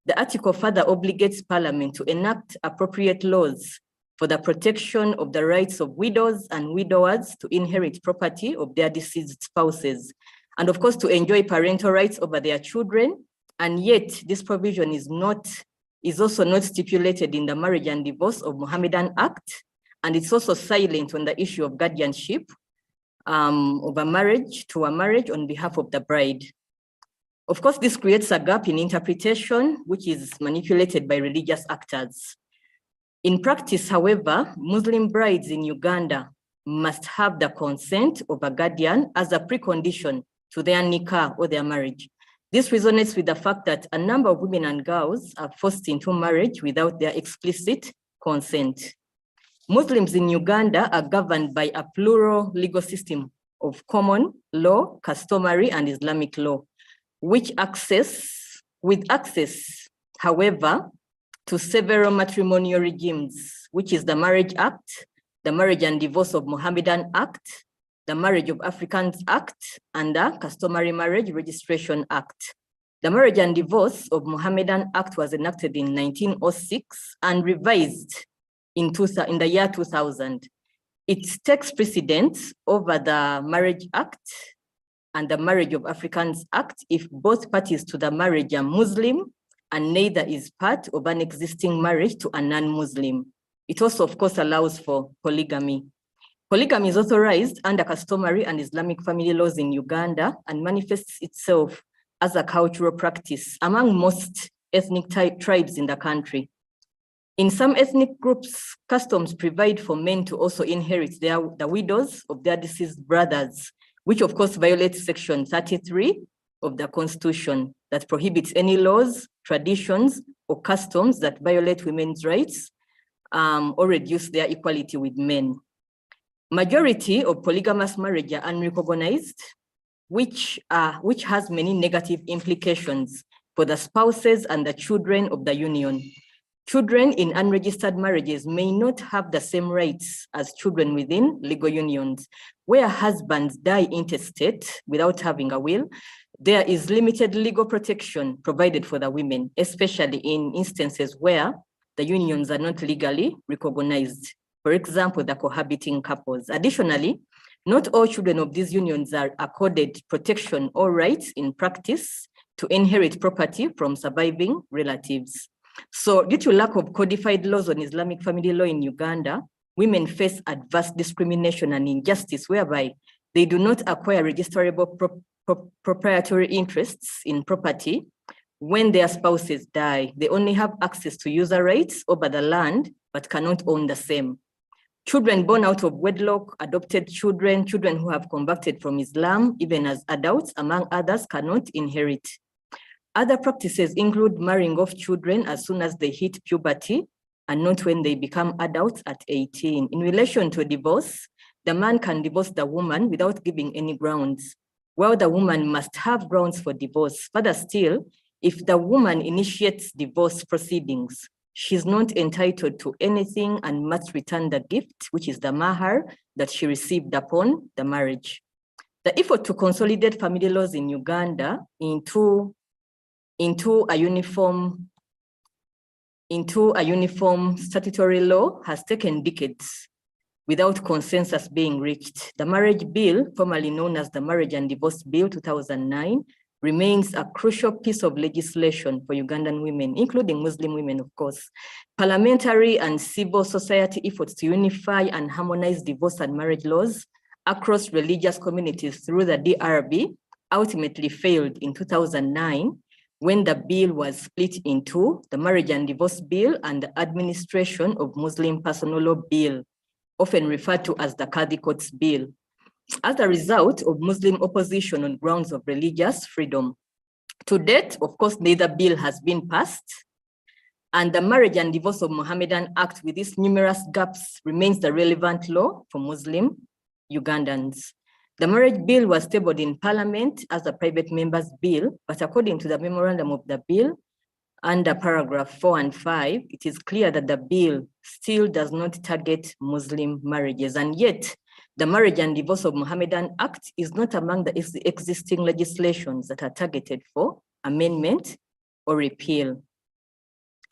The article further obligates Parliament to enact appropriate laws for the protection of the rights of widows and widowers to inherit property of their deceased spouses, and of course to enjoy parental rights over their children. And yet this provision is also not stipulated in the Marriage and Divorce of Mohammedan Act, and it's also silent on the issue of guardianship of a marriage to a marriage on behalf of the bride. Of course, this creates a gap in interpretation, which is manipulated by religious actors. In practice, however, Muslim brides in Uganda must have the consent of a guardian as a precondition to their nikah or their marriage. This resonates with the fact that a number of women and girls are forced into marriage without their explicit consent. Muslims in Uganda are governed by a plural legal system of common law, customary, and Islamic law, with access, however, to several matrimonial regimes, which is the Marriage Act, the Marriage and Divorce of Mohammedan Act, the Marriage of Africans Act, and the Customary Marriage Registration Act. The Marriage and Divorce of Mohammedan Act was enacted in 1906 and revised in the year 2000. It takes precedence over the Marriage Act and the Marriage of Africans Act if both parties to the marriage are Muslim and neither is part of an existing marriage to a non-Muslim. It also, of course, allows for polygamy. Polygamy is authorized under customary and Islamic family laws in Uganda and manifests itself as a cultural practice among most ethnic tribes in the country. In some ethnic groups, customs provide for men to also inherit the widows of their deceased brothers, which of course violates Section 33 of the Constitution that prohibits any laws, traditions, or customs that violate women's rights or reduce their equality with men. Majority of polygamous marriages are unrecognized, which has many negative implications for the spouses and the children of the union. Children in unregistered marriages may not have the same rights as children within legal unions. Where husbands die intestate without having a will, there is limited legal protection provided for the women, especially in instances where the unions are not legally recognized. For example, the cohabiting couples. Additionally, not all children of these unions are accorded protection or rights in practice to inherit property from surviving relatives. So due to lack of codified laws on Islamic family law in Uganda, women face adverse discrimination and injustice whereby they do not acquire registerable proprietary interests in property when their spouses die. They only have access to user rights over the land, but cannot own the same. Children born out of wedlock, adopted children, children who have converted from Islam, even as adults, among others, cannot inherit. Other practices include marrying off children as soon as they hit puberty and not when they become adults at 18. In relation to divorce, the man can divorce the woman without giving any grounds, while the woman must have grounds for divorce. Further still, if the woman initiates divorce proceedings, she's not entitled to anything and must return the gift, which is the mahar that she received upon the marriage. The effort to consolidate family laws in Uganda into a uniform statutory law has taken decades without consensus being reached. The marriage bill, formerly known as the Marriage and Divorce Bill 2009, remains a crucial piece of legislation for Ugandan women, including Muslim women, of course. Parliamentary and civil society efforts to unify and harmonize divorce and marriage laws across religious communities through the DRB ultimately failed in 2009 when the bill was split into the Marriage and Divorce Bill and the Administration of Muslim Personal Law Bill, often referred to as the Qadhi Courts Bill, as a result of Muslim opposition on grounds of religious freedom. To date, of course, neither bill has been passed, and the Marriage and Divorce of Mohammedan Act with its numerous gaps remains the relevant law for Muslim Ugandans. The marriage bill was tabled in Parliament as a private member's bill, but according to the memorandum of the bill, under paragraph 4 and 5, it is clear that the bill still does not target Muslim marriages, and yet the Marriage and Divorce of Mohammedan Act is not among the existing legislations that are targeted for amendment or repeal.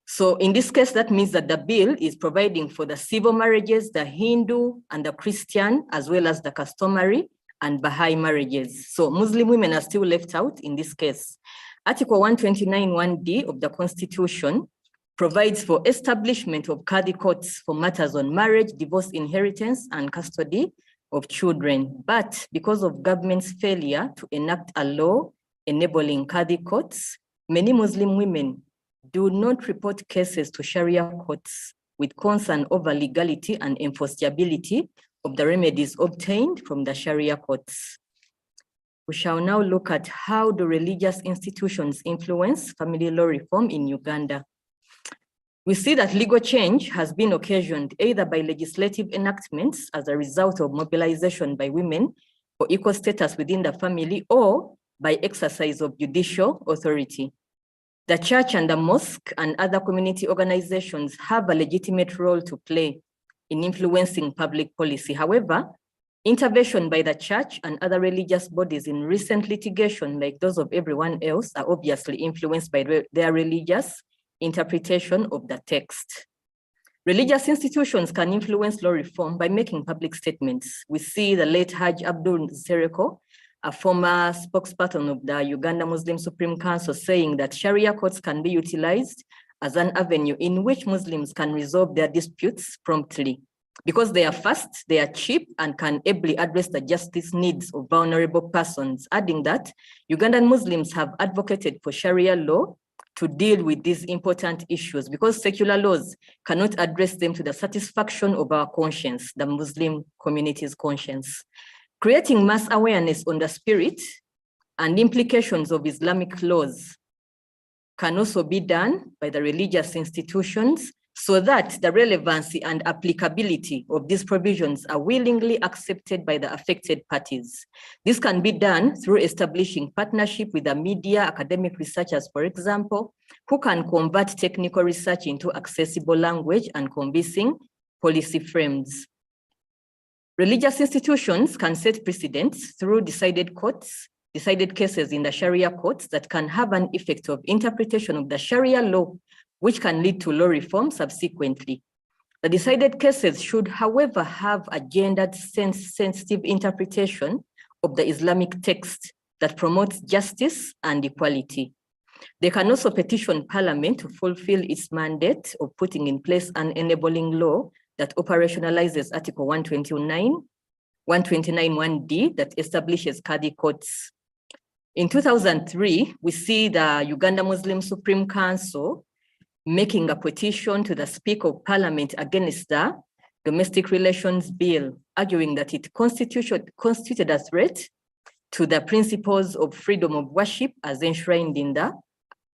So in this case, that means that the bill is providing for the civil marriages, the Hindu and the Christian, as well as the customary and Baha'i marriages. So Muslim women are still left out in this case. Article 129(1)(d) of the Constitution provides for establishment of Qadhi courts for matters on marriage, divorce, inheritance, and custody of children. But because of government's failure to enact a law enabling Qadhi courts, many Muslim women do not report cases to Sharia courts with concern over legality and enforceability of the remedies obtained from the Sharia courts. We shall now look at how do religious institutions influence family law reform in Uganda. We see that legal change has been occasioned either by legislative enactments as a result of mobilization by women for equal status within the family or by exercise of judicial authority. The church and the mosque and other community organizations have a legitimate role to play in influencing public policy. However, intervention by the church and other religious bodies in recent litigation, like those of everyone else, are obviously influenced by their religious interpretation of the text. Religious institutions can influence law reform by making public statements. We see the late Hajj Abdul Sereko, a former spokesperson of the Uganda Muslim Supreme Council, saying that Sharia courts can be utilized as an avenue in which Muslims can resolve their disputes promptly. Because they are fast, they are cheap, and can ably address the justice needs of vulnerable persons, adding that Ugandan Muslims have advocated for Sharia law to deal with these important issues because secular laws cannot address them to the satisfaction of our conscience, the Muslim community's conscience. Creating mass awareness on the spirit and implications of Islamic laws can also be done by the religious institutions so that the relevancy and applicability of these provisions are willingly accepted by the affected parties. This can be done through establishing partnership with the media, academic researchers, for example, who can convert technical research into accessible language and convincing policy frames. Religious institutions can set precedents through decided cases in the Sharia courts that can have an effect of interpretation of the Sharia law, which can lead to law reform subsequently. The decided cases should, however, have a gendered sensitive interpretation of the Islamic text that promotes justice and equality. They can also petition Parliament to fulfill its mandate of putting in place an enabling law that operationalizes Article 129(1)(d) that establishes Qadhi courts. In 2003, we see the Uganda Muslim Supreme Council making a petition to the Speaker of Parliament against the Domestic Relations Bill, arguing that it constituted a threat to the principles of freedom of worship as enshrined in the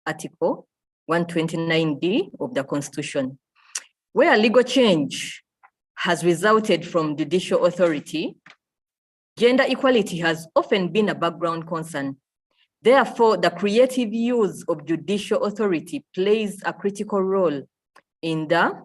Article 129(d) of the Constitution. Where legal change has resulted from judicial authority, gender equality has often been a background concern. Therefore, the creative use of judicial authority plays a critical role in the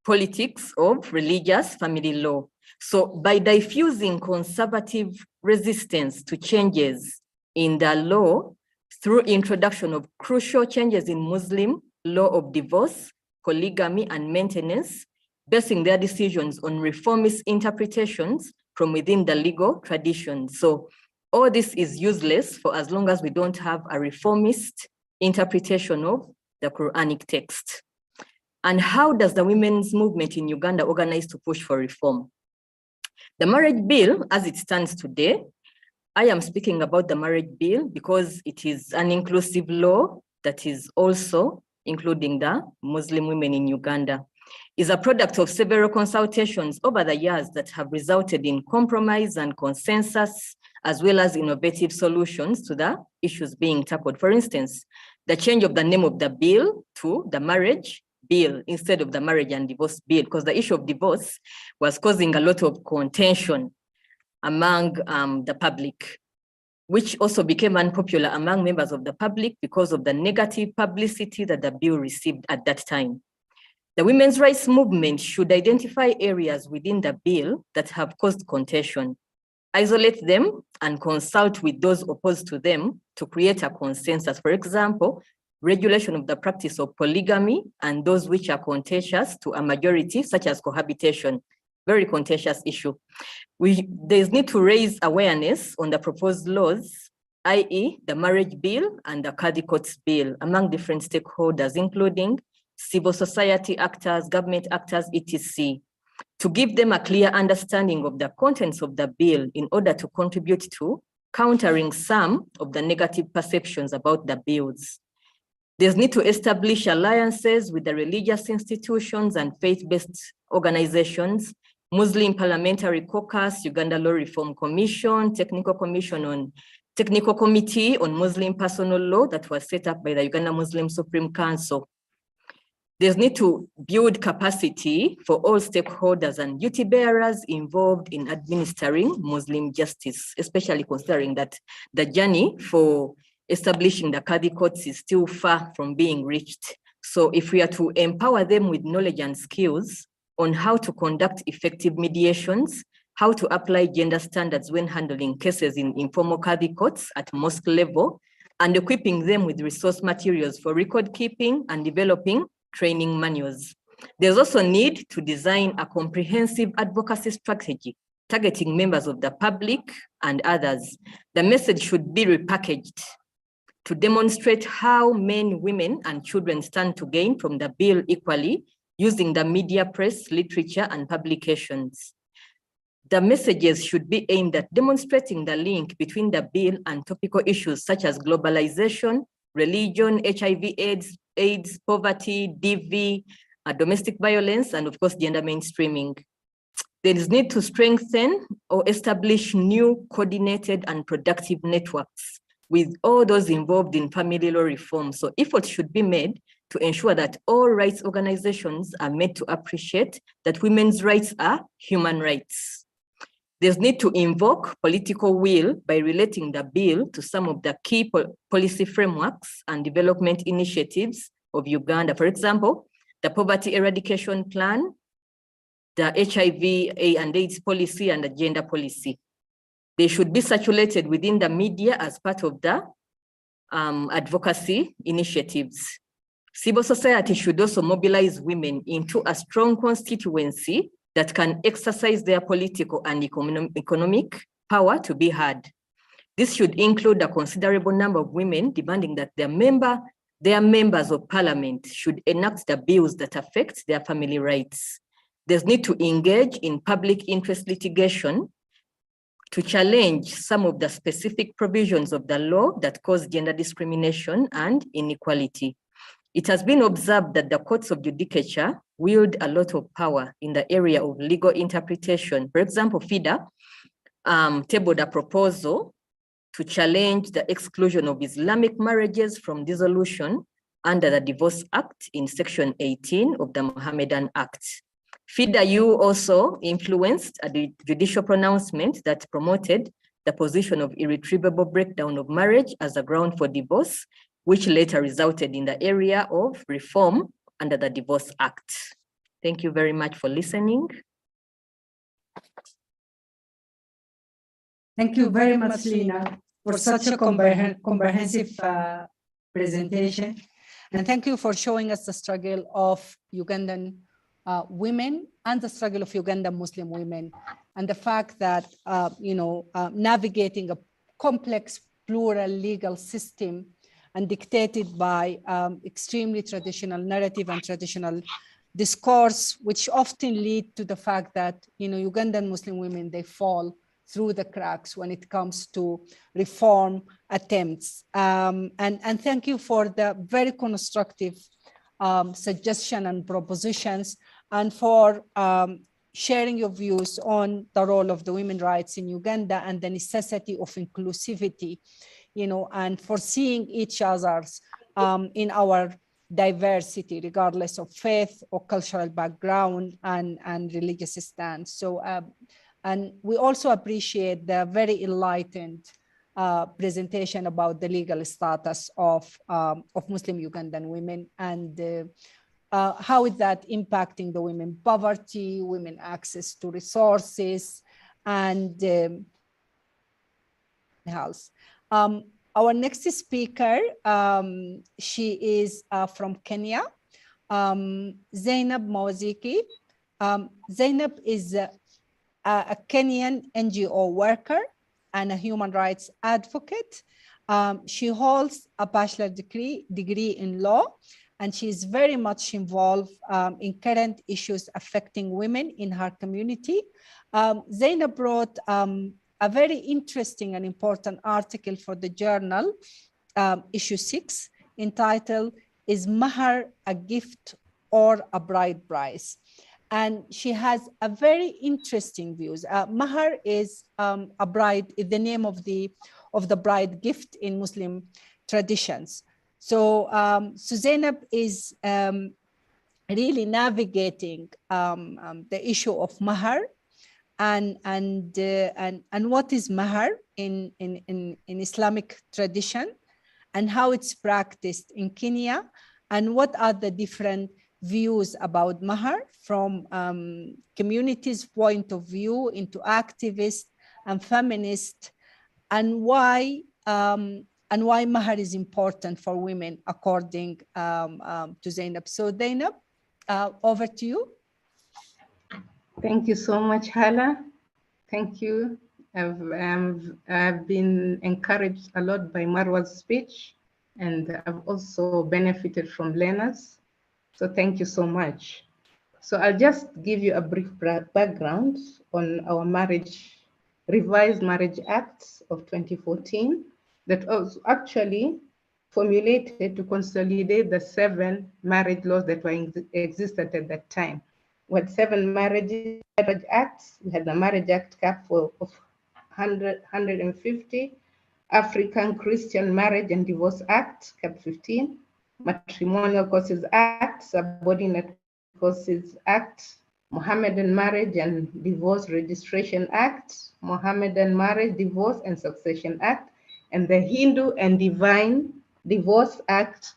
politics of religious family law. So by diffusing conservative resistance to changes in the law through introduction of crucial changes in Muslim law of divorce, polygamy, and maintenance, basing their decisions on reformist interpretations from within the legal tradition. So all this is useless for as long as we don't have a reformist interpretation of the Quranic text. And how does the women's movement in Uganda organize to push for reform? The marriage bill, as it stands today, I am speaking about the marriage bill because it is an inclusive law that is also including the Muslim women in Uganda, is a product of several consultations over the years that have resulted in compromise and consensus, as well as innovative solutions to the issues being tackled. For instance, the change of the name of the bill to the marriage bill instead of the marriage and divorce bill, because the issue of divorce was causing a lot of contention among the public, which also became unpopular among members of the public because of the negative publicity that the bill received at that time. The women's rights movement should identify areas within the bill that have caused contention, isolate them, and consult with those opposed to them to create a consensus. For example, regulation of the practice of polygamy and those which are contentious to a majority, such as cohabitation, very contentious issue. There's need to raise awareness on the proposed laws, i.e. the marriage bill and the Qadhi Courts bill among different stakeholders, including civil society actors, government actors, etc., to give them a clear understanding of the contents of the bill in order to contribute to countering some of the negative perceptions about the bills. There's need to establish alliances with the religious institutions and faith-based organizations, Muslim Parliamentary Caucus, Uganda Law Reform Commission, Technical Committee on Muslim Personal Law that was set up by the Uganda Muslim Supreme Council. There's need to build capacity for all stakeholders and duty bearers involved in administering Muslim justice, especially considering that the journey for establishing the Qadhi Courts is still far from being reached. So if we are to empower them with knowledge and skills on how to conduct effective mediations, how to apply gender standards when handling cases in informal Qadhi Courts at mosque level, and equipping them with resource materials for record keeping and developing training manuals. There's also need to design a comprehensive advocacy strategy targeting members of the public and others. The message should be repackaged to demonstrate how men, women, and children stand to gain from the bill equally, using the media, press, literature, and publications. The messages should be aimed at demonstrating the link between the bill and topical issues such as globalization, religion, HIV, AIDS, poverty, DV, domestic violence, and of course, gender mainstreaming. There is need to strengthen or establish new coordinated and productive networks with all those involved in family law reform. So efforts should be made to ensure that all rights organizations are made to appreciate that women's rights are human rights. There's need to invoke political will by relating the bill to some of the key policy frameworks and development initiatives of Uganda. For example, the Poverty Eradication Plan, the HIV and AIDS policy, and the gender policy. They should be circulated within the media as part of the advocacy initiatives. Civil society should also mobilize women into a strong constituency that can exercise their political and economic power to be heard. This should include a considerable number of women demanding that their members of parliament should enact the bills that affect their family rights. There's need to engage in public interest litigation to challenge some of the specific provisions of the law that cause gender discrimination and inequality. It has been observed that the courts of judicature wield a lot of power in the area of legal interpretation. For example, FIDA tabled a proposal to challenge the exclusion of Islamic marriages from dissolution under the Divorce Act in Section 18 of the Mohammedan Act. FIDA-U also influenced a judicial pronouncement that promoted the position of irretrievable breakdown of marriage as a ground for divorce, which later resulted in the area of reform under the Divorce Act. Thank you very much for listening. Thank you very much, Lina, for such a comprehensive presentation. And thank you for showing us the struggle of Ugandan women and the struggle of Ugandan Muslim women, and the fact that, navigating a complex plural legal system and dictated by extremely traditional narrative and traditional discourse, which often lead to the fact that, Ugandan Muslim women, they fall through the cracks when it comes to reform attempts. And thank you for the very constructive suggestion and propositions, and for sharing your views on the role of the women's rights in Uganda and the necessity of inclusivity, and for seeing each other's in our diversity, regardless of faith or cultural background and religious stance. So, and we also appreciate the very enlightened presentation about the legal status of Muslim Ugandan women, and how is that impacting the women poverty, women access to resources, and health. Our next speaker, she is from Kenya, Zainab Mwaziki. Zainab is a Kenyan NGO worker and a human rights advocate. She holds a bachelor's degree in law, and she is very much involved in current issues affecting women in her community. Zainab wrote a very interesting and important article for the journal, issue 6, entitled, "Is Mahar a Gift or a Bride Price?" And she has a very interesting views. Mahar is a bride, the name of the bride gift in Muslim traditions. So, Zainab is really navigating the issue of mahar, and what is mahar in Islamic tradition, and how it's practiced in Kenya, and what are the different views about mahar from communities' point of view into activist and feminist, and why mahar is important for women according to Zainab. So Zainab, over to you. Thank you so much, Hala. Thank you. I've been encouraged a lot by Marwa's speech, and I've also benefited from Lena's. So thank you so much. So I'll just give you a brief background on our revised Marriage Act of 2014 that was actually formulated to consolidate the 7 marriage laws that existed at that time. We had 7 marriage acts. We had the Marriage Act cap of 150, African Christian Marriage and Divorce Act, cap 15, Matrimonial Causes Act, Subordinate Causes Act, Mohammedan Marriage and Divorce Registration Act, Mohammedan Marriage, Divorce and Succession Act, and the Hindu and Divine Divorce Act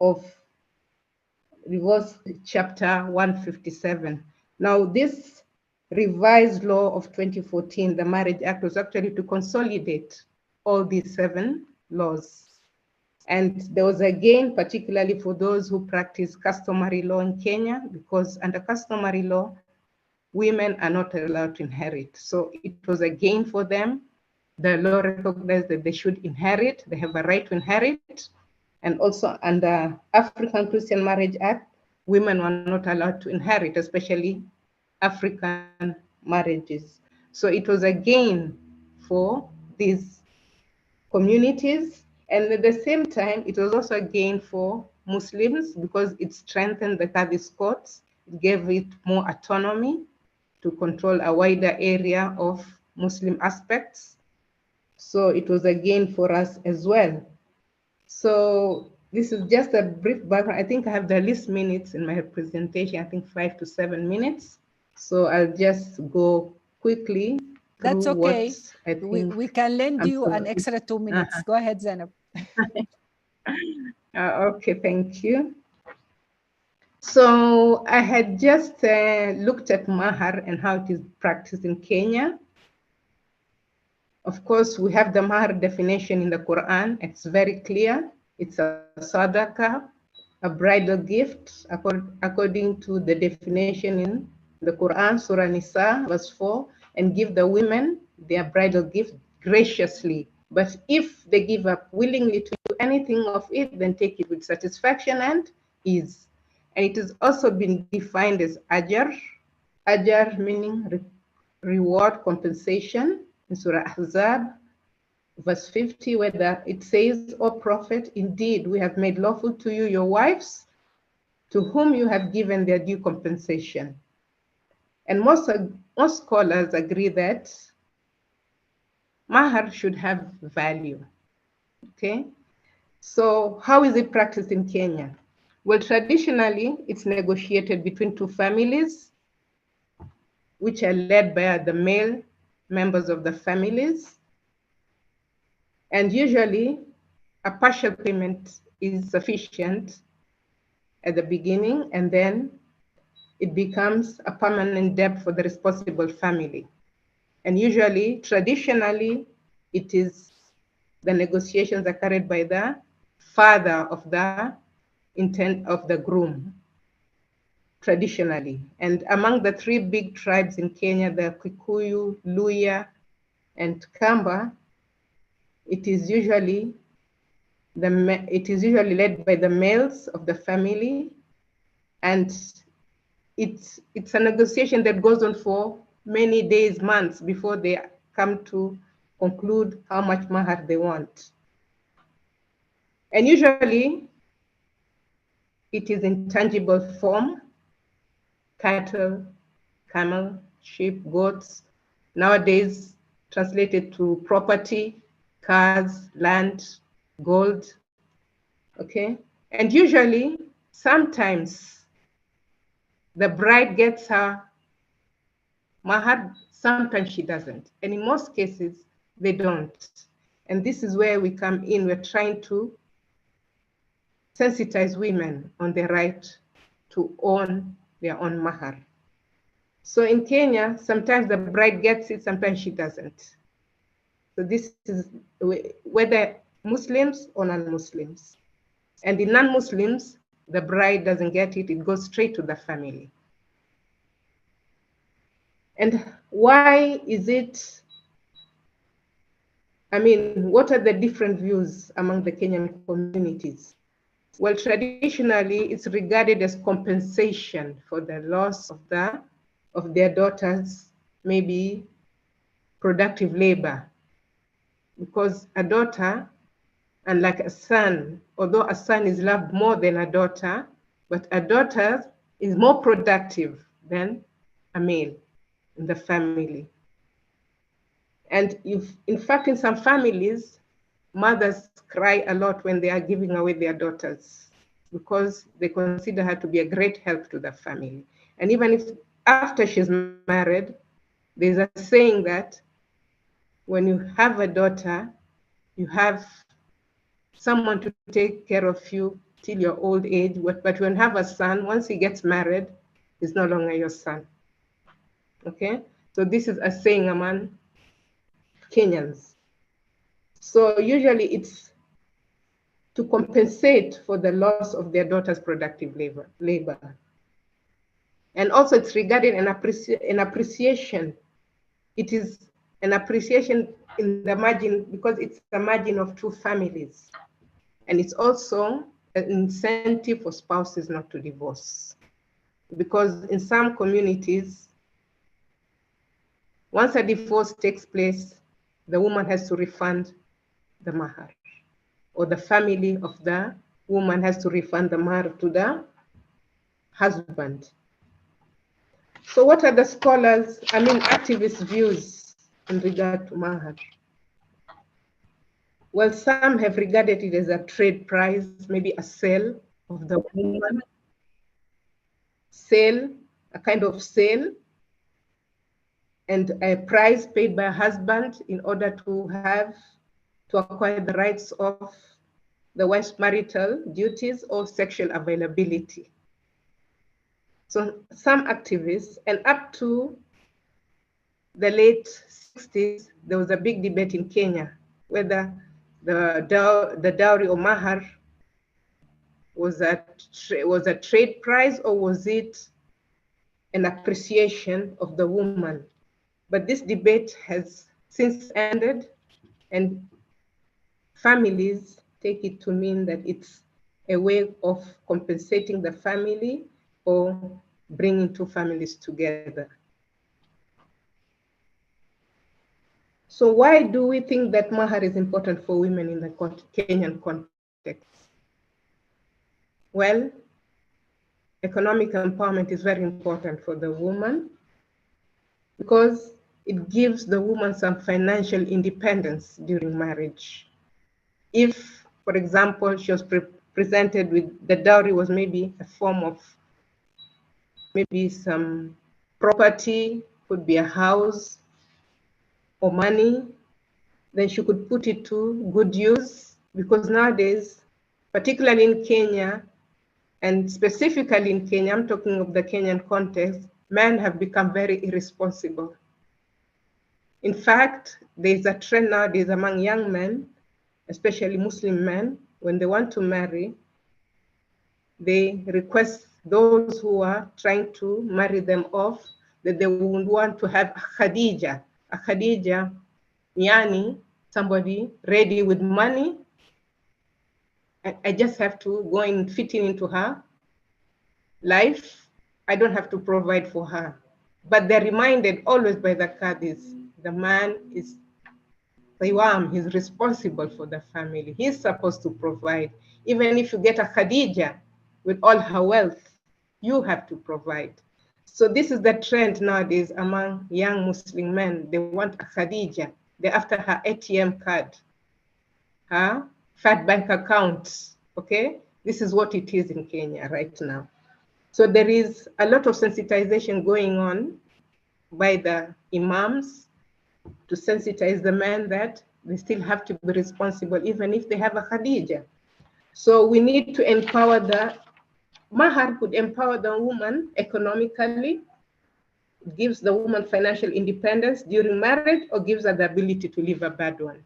of Divorce, Chapter 157. Now, this revised law of 2014, the Marriage Act, was actually to consolidate all these 7 laws. And there was a gain, particularly for those who practice customary law in Kenya, because under customary law, women are not allowed to inherit. So it was a gain for them. The law recognized that they should inherit, they have a right to inherit. And also under African Christian Marriage Act, women were not allowed to inherit, especially African marriages. So it was a gain for these communities. And at the same time, it was also a gain for Muslims because it strengthened the Qadhi's courts. It gave it more autonomy to control a wider area of Muslim aspects. So it was a gain for us as well. So this is just a brief background. I think I have the least minutes in my presentation, I think 5 to 7 minutes. So I'll just go quickly That's through okay. what I think We can lend I'm you an sorry. extra 2 minutes. Go ahead, Zainab. Okay, thank you. So I had just looked at mahar and how it is practiced in Kenya. Of course, we have the mahar definition in the Quran. It's very clear. It's a sadaqah, a bridal gift, according to the definition in the Quran, Surah Nisa, verse 4, and give the women their bridal gift graciously. But if they give up willingly to do anything of it, then take it with satisfaction and ease. And it has also been defined as ajar. Ajar meaning reward, compensation, in Surah Ahzab, verse 50, where it says, O Prophet, indeed we have made lawful to you your wives, to whom you have given their due compensation. And most scholars agree that mahar should have value. Okay, so how is it practiced in Kenya? Well, traditionally, it's negotiated between two families, which are led by the male members of the families. And usually, a partial payment is sufficient at the beginning, and then it becomes a permanent debt for the responsible family. And usually, traditionally, it is the negotiations are carried by the father of the intent of the groom, traditionally. And among the three big tribes in Kenya, the Kikuyu, Luhya, and Kamba, it is usually led by the males of the family, and it's a negotiation that goes on for many days, months, before they come to conclude how much mahar they want. And usually, it is in tangible form: cattle, camel, sheep, goats. Nowadays, translated to property, cars, land, gold. Okay, and usually, sometimes the bride gets her mahar, sometimes she doesn't. And in most cases, they don't. And this is where we come in. We're trying to sensitize women on the right to own their own mahar. So in Kenya, sometimes the bride gets it, sometimes she doesn't. So this is whether Muslims or non-Muslims. And in non-Muslims, the bride doesn't get it, it goes straight to the family. And why is it, what are the different views among the Kenyan communities? Well, traditionally, it's regarded as compensation for the loss of their daughters, maybe productive labor. Because a daughter, unlike a son, although a son is loved more than a daughter, but a daughter is more productive than a male in the family. And in fact, in some families, mothers cry a lot when they are giving away their daughters because they consider her to be a great help to the family. And even if after she's married, there's a saying that when you have a daughter, you have someone to take care of you till your old age. But when you have a son, once he gets married, he's no longer your son. Okay? So this is a saying among Kenyans. So usually it's to compensate for the loss of their daughter's productive labor. And also it's regarded an appreciation. It is an appreciation in the margin because it's the margin of two families. And it's also an incentive for spouses not to divorce. Because in some communities, once a divorce takes place, the woman has to refund the mahar, or the family of the woman has to refund the mahar to the husband. So what are the scholars, activist views in regard to mahar? Well, some have regarded it as a trade price, maybe a sale of the woman, a kind of sale. and a price paid by a husband in order to acquire the rights of the wife's marital duties or sexual availability. So some activists, and up to the late 60s, there was a big debate in Kenya whether the dowry or mahar was a trade price or was it an appreciation of the woman. But this debate has since ended, and families take it to mean that it's a way of compensating the family or bringing two families together. So why do we think that mahar is important for women in the Kenyan context? Well, economic empowerment is very important for the woman because it gives the woman some financial independence during marriage. If, for example, she was presented with the dowry was maybe a form of maybe some property, could be a house or money, then she could put it to good use, because nowadays, particularly in Kenya, and specifically in Kenya, I'm talking of the Kenyan context, men have become very irresponsible. In fact, there's a trend nowadays among young men, especially Muslim men, when they want to marry, they request those who are trying to marry them off that they would want to have a Khadija. A Khadija, yani somebody ready with money. I just have to go and fit into her life. I don't have to provide for her. But they're reminded always by the Qadis, the man is Saywam, he's responsible for the family. He's supposed to provide. Even if you get a Khadija with all her wealth, you have to provide. So this is the trend nowadays among young Muslim men. They want a Khadija. They're after her ATM card, her fat bank account, okay? This is what it is in Kenya right now. So there is a lot of sensitization going on by the imams to sensitize the men that they still have to be responsible even if they have a Khadija. So we need to empower mahar could empower the woman economically, gives the woman financial independence during marriage, or gives her the ability to live a bad one,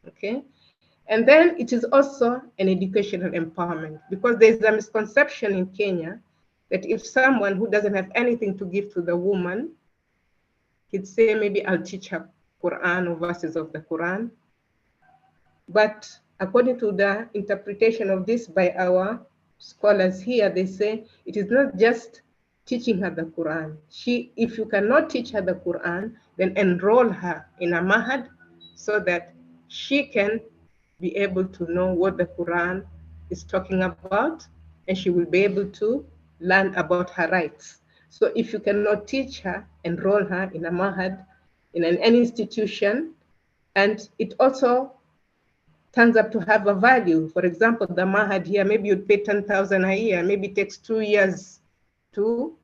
okay? And then it is also an educational empowerment, because there's a misconception in Kenya that if someone who doesn't have anything to give to the woman, he'd say, maybe I'll teach her Quran or verses of the Quran. But according to the interpretation of this by our scholars here, they say it is not just teaching her the Quran. If you cannot teach her the Quran, then enroll her in a mahad so that she can be able to know what the Quran is talking about, and she will be able to learn about her rights. So if you cannot teach her, enroll her in a mahad, in an institution, and it also turns up to have a value. For example, the mahad here, maybe you'd pay 10,000 a year, maybe it takes 2 years to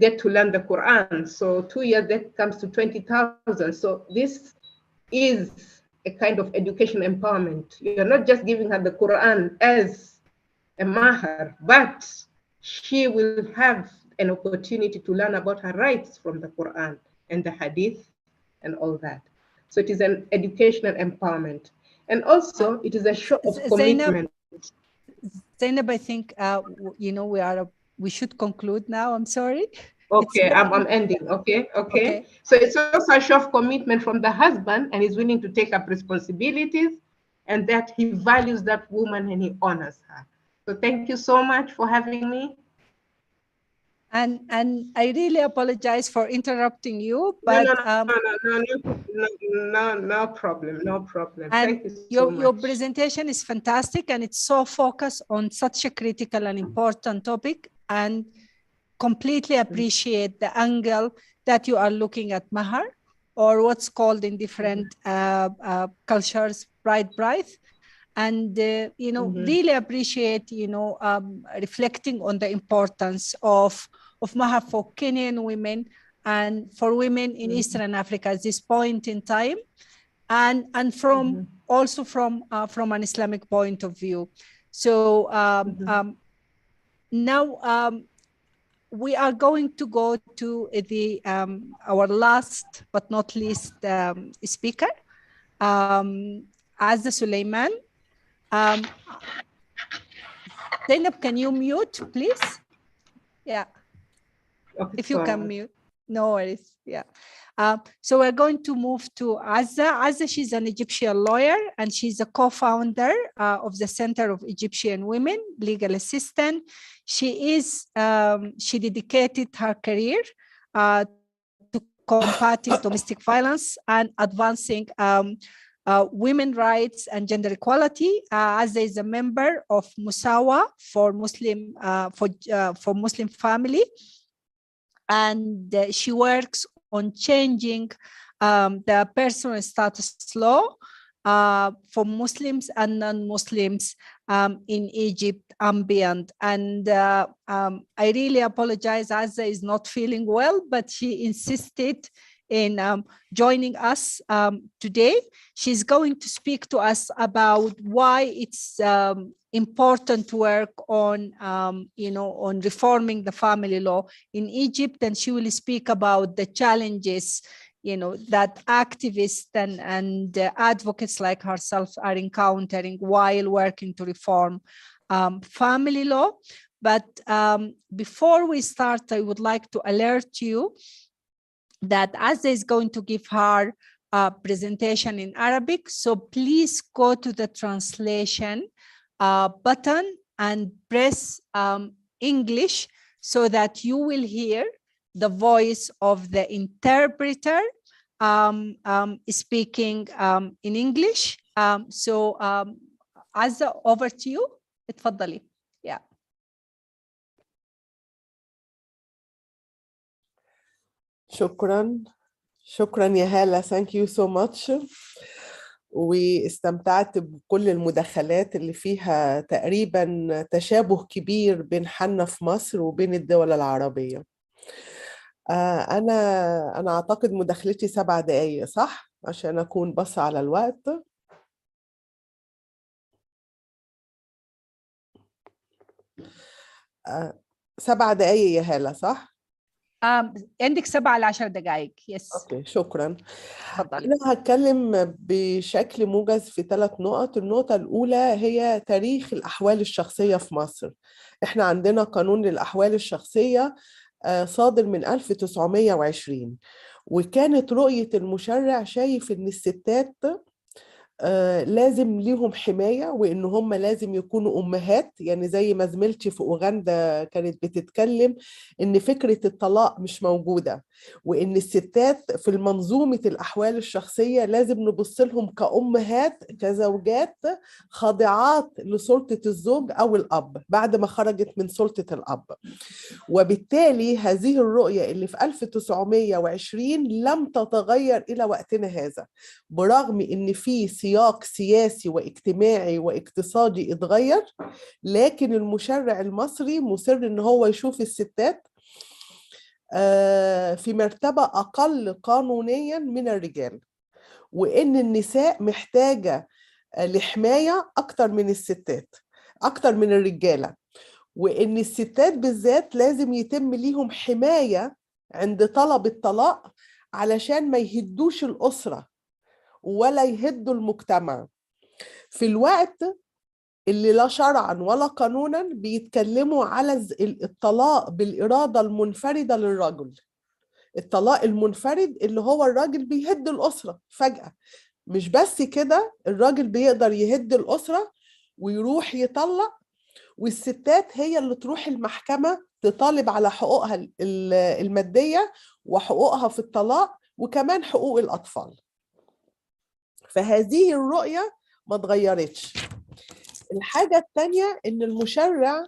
get to learn the Quran. So 2 years, that comes to 20,000. So this is a kind of education empowerment. You're not just giving her the Quran as a mahar, but she will have an opportunity to learn about her rights from the Quran and the Hadith and all that. So it is an educational empowerment. And also it is a show of commitment. Zainab, I think, we should conclude now. I'm sorry. Okay, I'm ending. Okay. So it's also a show of commitment from the husband, and he's willing to take up responsibilities, and that he values that woman and he honors her. So thank you so much for having me. And I really apologize for interrupting you, but no problem. And thank you so much. Your presentation is fantastic, and it's so focused on such a critical and important topic, and completely appreciate the angle that you are looking at mahar, or what's called in different cultures bride price. And really appreciate reflecting on the importance of of mahar for Kenyan women and for women in Eastern Africa at this point in time, and from also from an Islamic point of view. So now we are going to go to the our last but not least speaker, Azza Sulaiman. Zainab, can you mute, please? Yeah, Okay, if you can mute. No worries. Yeah. So we're going to move to Azza. Azza, she's an Egyptian lawyer and she's a co-founder of the Center of Egyptian Women, legal assistant. She dedicated her career to combating domestic violence and advancing women rights and gender equality. Azza is a member of Musawa for Muslim family, and she works on changing the personal status law for Muslims and non-Muslims in Egypt and beyond. And I really apologize, Azza is not feeling well, but she insisted in joining us today. She's going to speak to us about why it's important to work on, on reforming the family law in Egypt. And she will speak about the challenges, that activists and advocates like herself are encountering while working to reform family law. But before we start, I would like to alert you that Azza is going to give her presentation in Arabic. So please go to the translation button and press English so that you will hear the voice of the interpreter speaking in English. So Azza, over to you. اتفضلي. Yeah. شكرا يا هالة. Thank you so much. واستمتعت بكل المداخلات اللي فيها تقريبا تشابه كبير بين حالنا في مصر وبين الدول العربية. أنا أعتقد مداخلتي 7 دقايق صح؟ عشان أكون بص على الوقت. آه 7 دقايق يا هالة صح؟ عندك 7 ل 10 دقائق. يس. اوكي شكرا. تفضل. انا هتكلم بشكل موجز في 3 نقط. النقطة الأولى هي تاريخ الأحوال الشخصية في مصر. احنا عندنا قانون للأحوال الشخصية صادر من 1920، وكانت رؤية المشرع شايف ان الستات لازم ليهم حماية وإن هم لازم يكونوا أمهات. يعني زي ما زميلتي في أوغندا كانت بتتكلم إن فكرة الطلاق مش موجودة، وإن الستات في المنظومة الأحوال الشخصية لازم نبص لهم كأمهات كزوجات خاضعات لسلطة الزوج أو الأب بعد ما خرجت من سلطة الأب. وبالتالي هذه الرؤية اللي في 1920 لم تتغير إلى وقتنا هذا، برغم إن في سياق سياسي واجتماعي واقتصادي اتغير، لكن المشرع المصري مصر إن هو يشوف الستات في مرتبة أقل قانونيا من الرجال، وإن النساء محتاجة لحماية أكتر من الستات، أكتر من الرجالة، وإن الستات بالذات لازم يتم ليهم حماية عند طلب الطلاق علشان ما يهدوش الأسرة ولا يهدوا المجتمع. في الوقت اللي لا شرعا ولا قانونا بيتكلموا على الطلاق بالإرادة المنفردة للرجل. الطلاق المنفرد اللي هو الراجل بيهد الأسرة فجأة. مش بس كده، الراجل بيقدر يهد الأسرة ويروح يطلق، والستات هي اللي تروح المحكمة تطالب على حقوقها المادية وحقوقها في الطلاق وكمان حقوق الأطفال. فهذه الرؤية ما اتغيرتش. الحاجة التانية إن المشرع،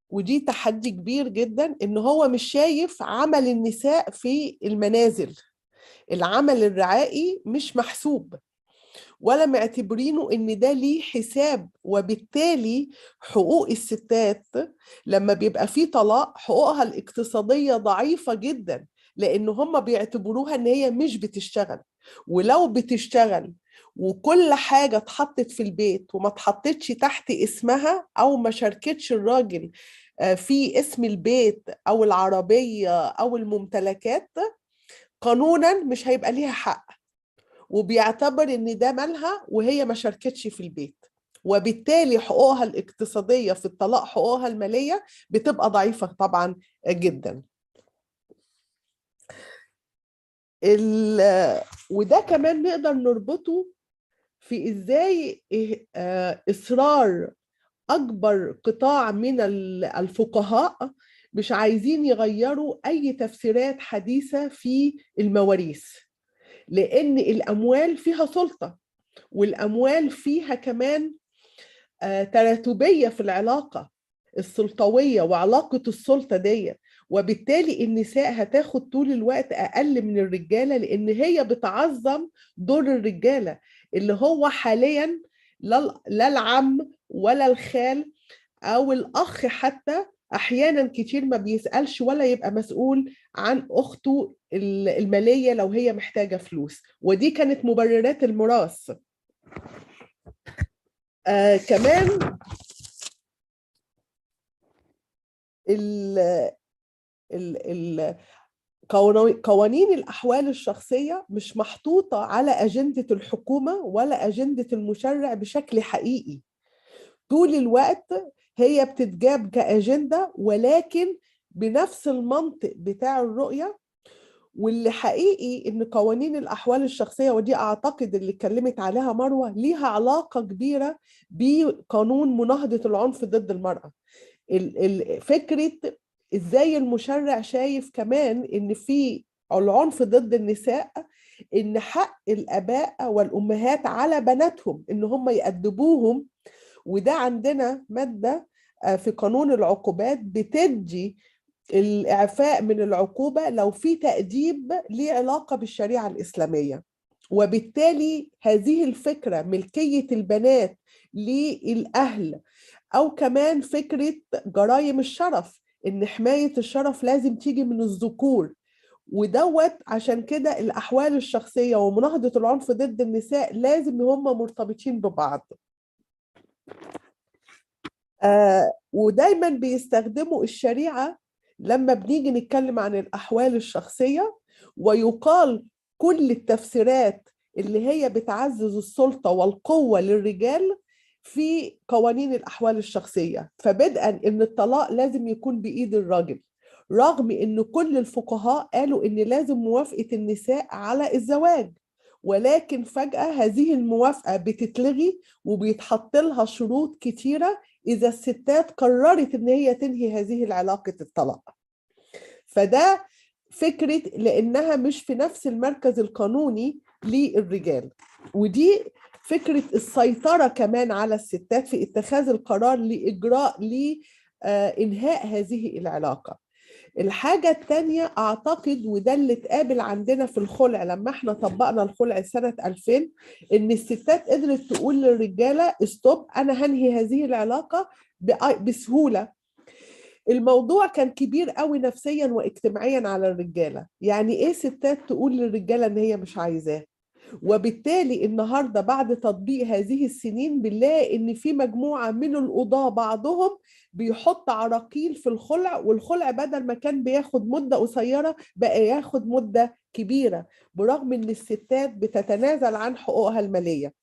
ودي تحدي كبير جدا، إن هو مش شايف عمل النساء في المنازل. العمل الرعائي مش محسوب. ولا معتبرينه ان ده ليه حساب. وبالتالي حقوق الستات لما بيبقى فيه طلاق حقوقها الاقتصادية ضعيفة جدا، لان هم بيعتبروها ان هي مش بتشتغل. ولو بتشتغل وكل حاجة اتحطت في البيت وما اتحطتش تحت اسمها او ما شاركتش الراجل في اسم البيت او العربية او الممتلكات، قانونا مش هيبقى ليها حق، وبيعتبر ان ده مالها وهي ما شاركتش في البيت. وبالتالي حقوقها الاقتصادية في الطلاق، حقوقها المالية بتبقى ضعيفة طبعا جدا. وده كمان نقدر نربطه في ازاي اصرار اكبر قطاع من الفقهاء مش عايزين يغيروا اي تفسيرات حديثة في المواريث، لان الاموال فيها سلطة، والاموال فيها كمان تراتبية في العلاقة السلطوية وعلاقة السلطة دي. وبالتالي النساء هتاخد طول الوقت أقل من الرجالة، لأن هي بتعظم دور الرجالة اللي هو حاليا لا العم ولا الخال أو الأخ حتى أحيانا كتير ما بيسألش ولا يبقى مسؤول عن أخته المالية لو هي محتاجة فلوس. ودي كانت مبررات الميراث. كمان قوانين الأحوال الشخصية مش محطوطة على أجندة الحكومة ولا أجندة المشرع بشكل حقيقي. طول الوقت هي بتتجاب كأجندة، ولكن بنفس المنطق بتاع الرؤية. واللي حقيقي إن قوانين الأحوال الشخصية، ودي أعتقد اللي اتكلمت عليها مروة، ليها علاقة كبيرة بقانون مناهضة العنف ضد المرأة. فكرة ازاي المشرع شايف كمان ان في العنف ضد النساء، ان حق الاباء والامهات على بناتهم ان هم يأدبوهم. وده عندنا مادة في قانون العقوبات بتدي الإعفاء من العقوبة لو في تأديب ليه علاقة بالشريعة الإسلامية. وبالتالي هذه الفكرة ملكية البنات للأهل، أو كمان فكرة جرائم الشرف، إن حماية الشرف لازم تيجي من الذكور. ودوت عشان كده الأحوال الشخصية ومناهضة العنف ضد النساء لازم هم مرتبطين ببعض. ودايما بيستخدموا الشريعة لما بنيجي نتكلم عن الأحوال الشخصية، ويقال كل التفسيرات اللي هي بتعزز السلطة والقوة للرجال في قوانين الأحوال الشخصية. فبدءا إن الطلاق لازم يكون بإيد الراجل، رغم إن كل الفقهاء قالوا إن لازم موافقة النساء على الزواج، ولكن فجأة هذه الموافقة بتتلغي وبيتحط لها شروط كتيرة إذا الستات قررت إن هي تنهي هذه العلاقة الطلاق. فده فكرة لأنها مش في نفس المركز القانوني للرجال. ودي فكرة السيطرة كمان على الستات في اتخاذ القرار لإنهاء هذه العلاقة. الحاجة التانية أعتقد، وده اللي اتقابل عندنا في الخلع لما احنا طبقنا الخلع سنة 2000، إن الستات قدرت تقول للرجالة استوب، أنا هنهي هذه العلاقة بسهولة. الموضوع كان كبير قوي نفسيا واجتماعيا على الرجالة. يعني إيه ستات تقول للرجالة إن هي مش عايزاه؟ وبالتالي النهاردة بعد تطبيق هذه السنين بنلاقي إن في مجموعة من القضاة بعضهم بيحط عراقيل في الخلع، والخلع بدل ما كان بياخد مدة قصيرة بقى ياخد مدة كبيرة، برغم إن الستات بتتنازل عن حقوقها المالية.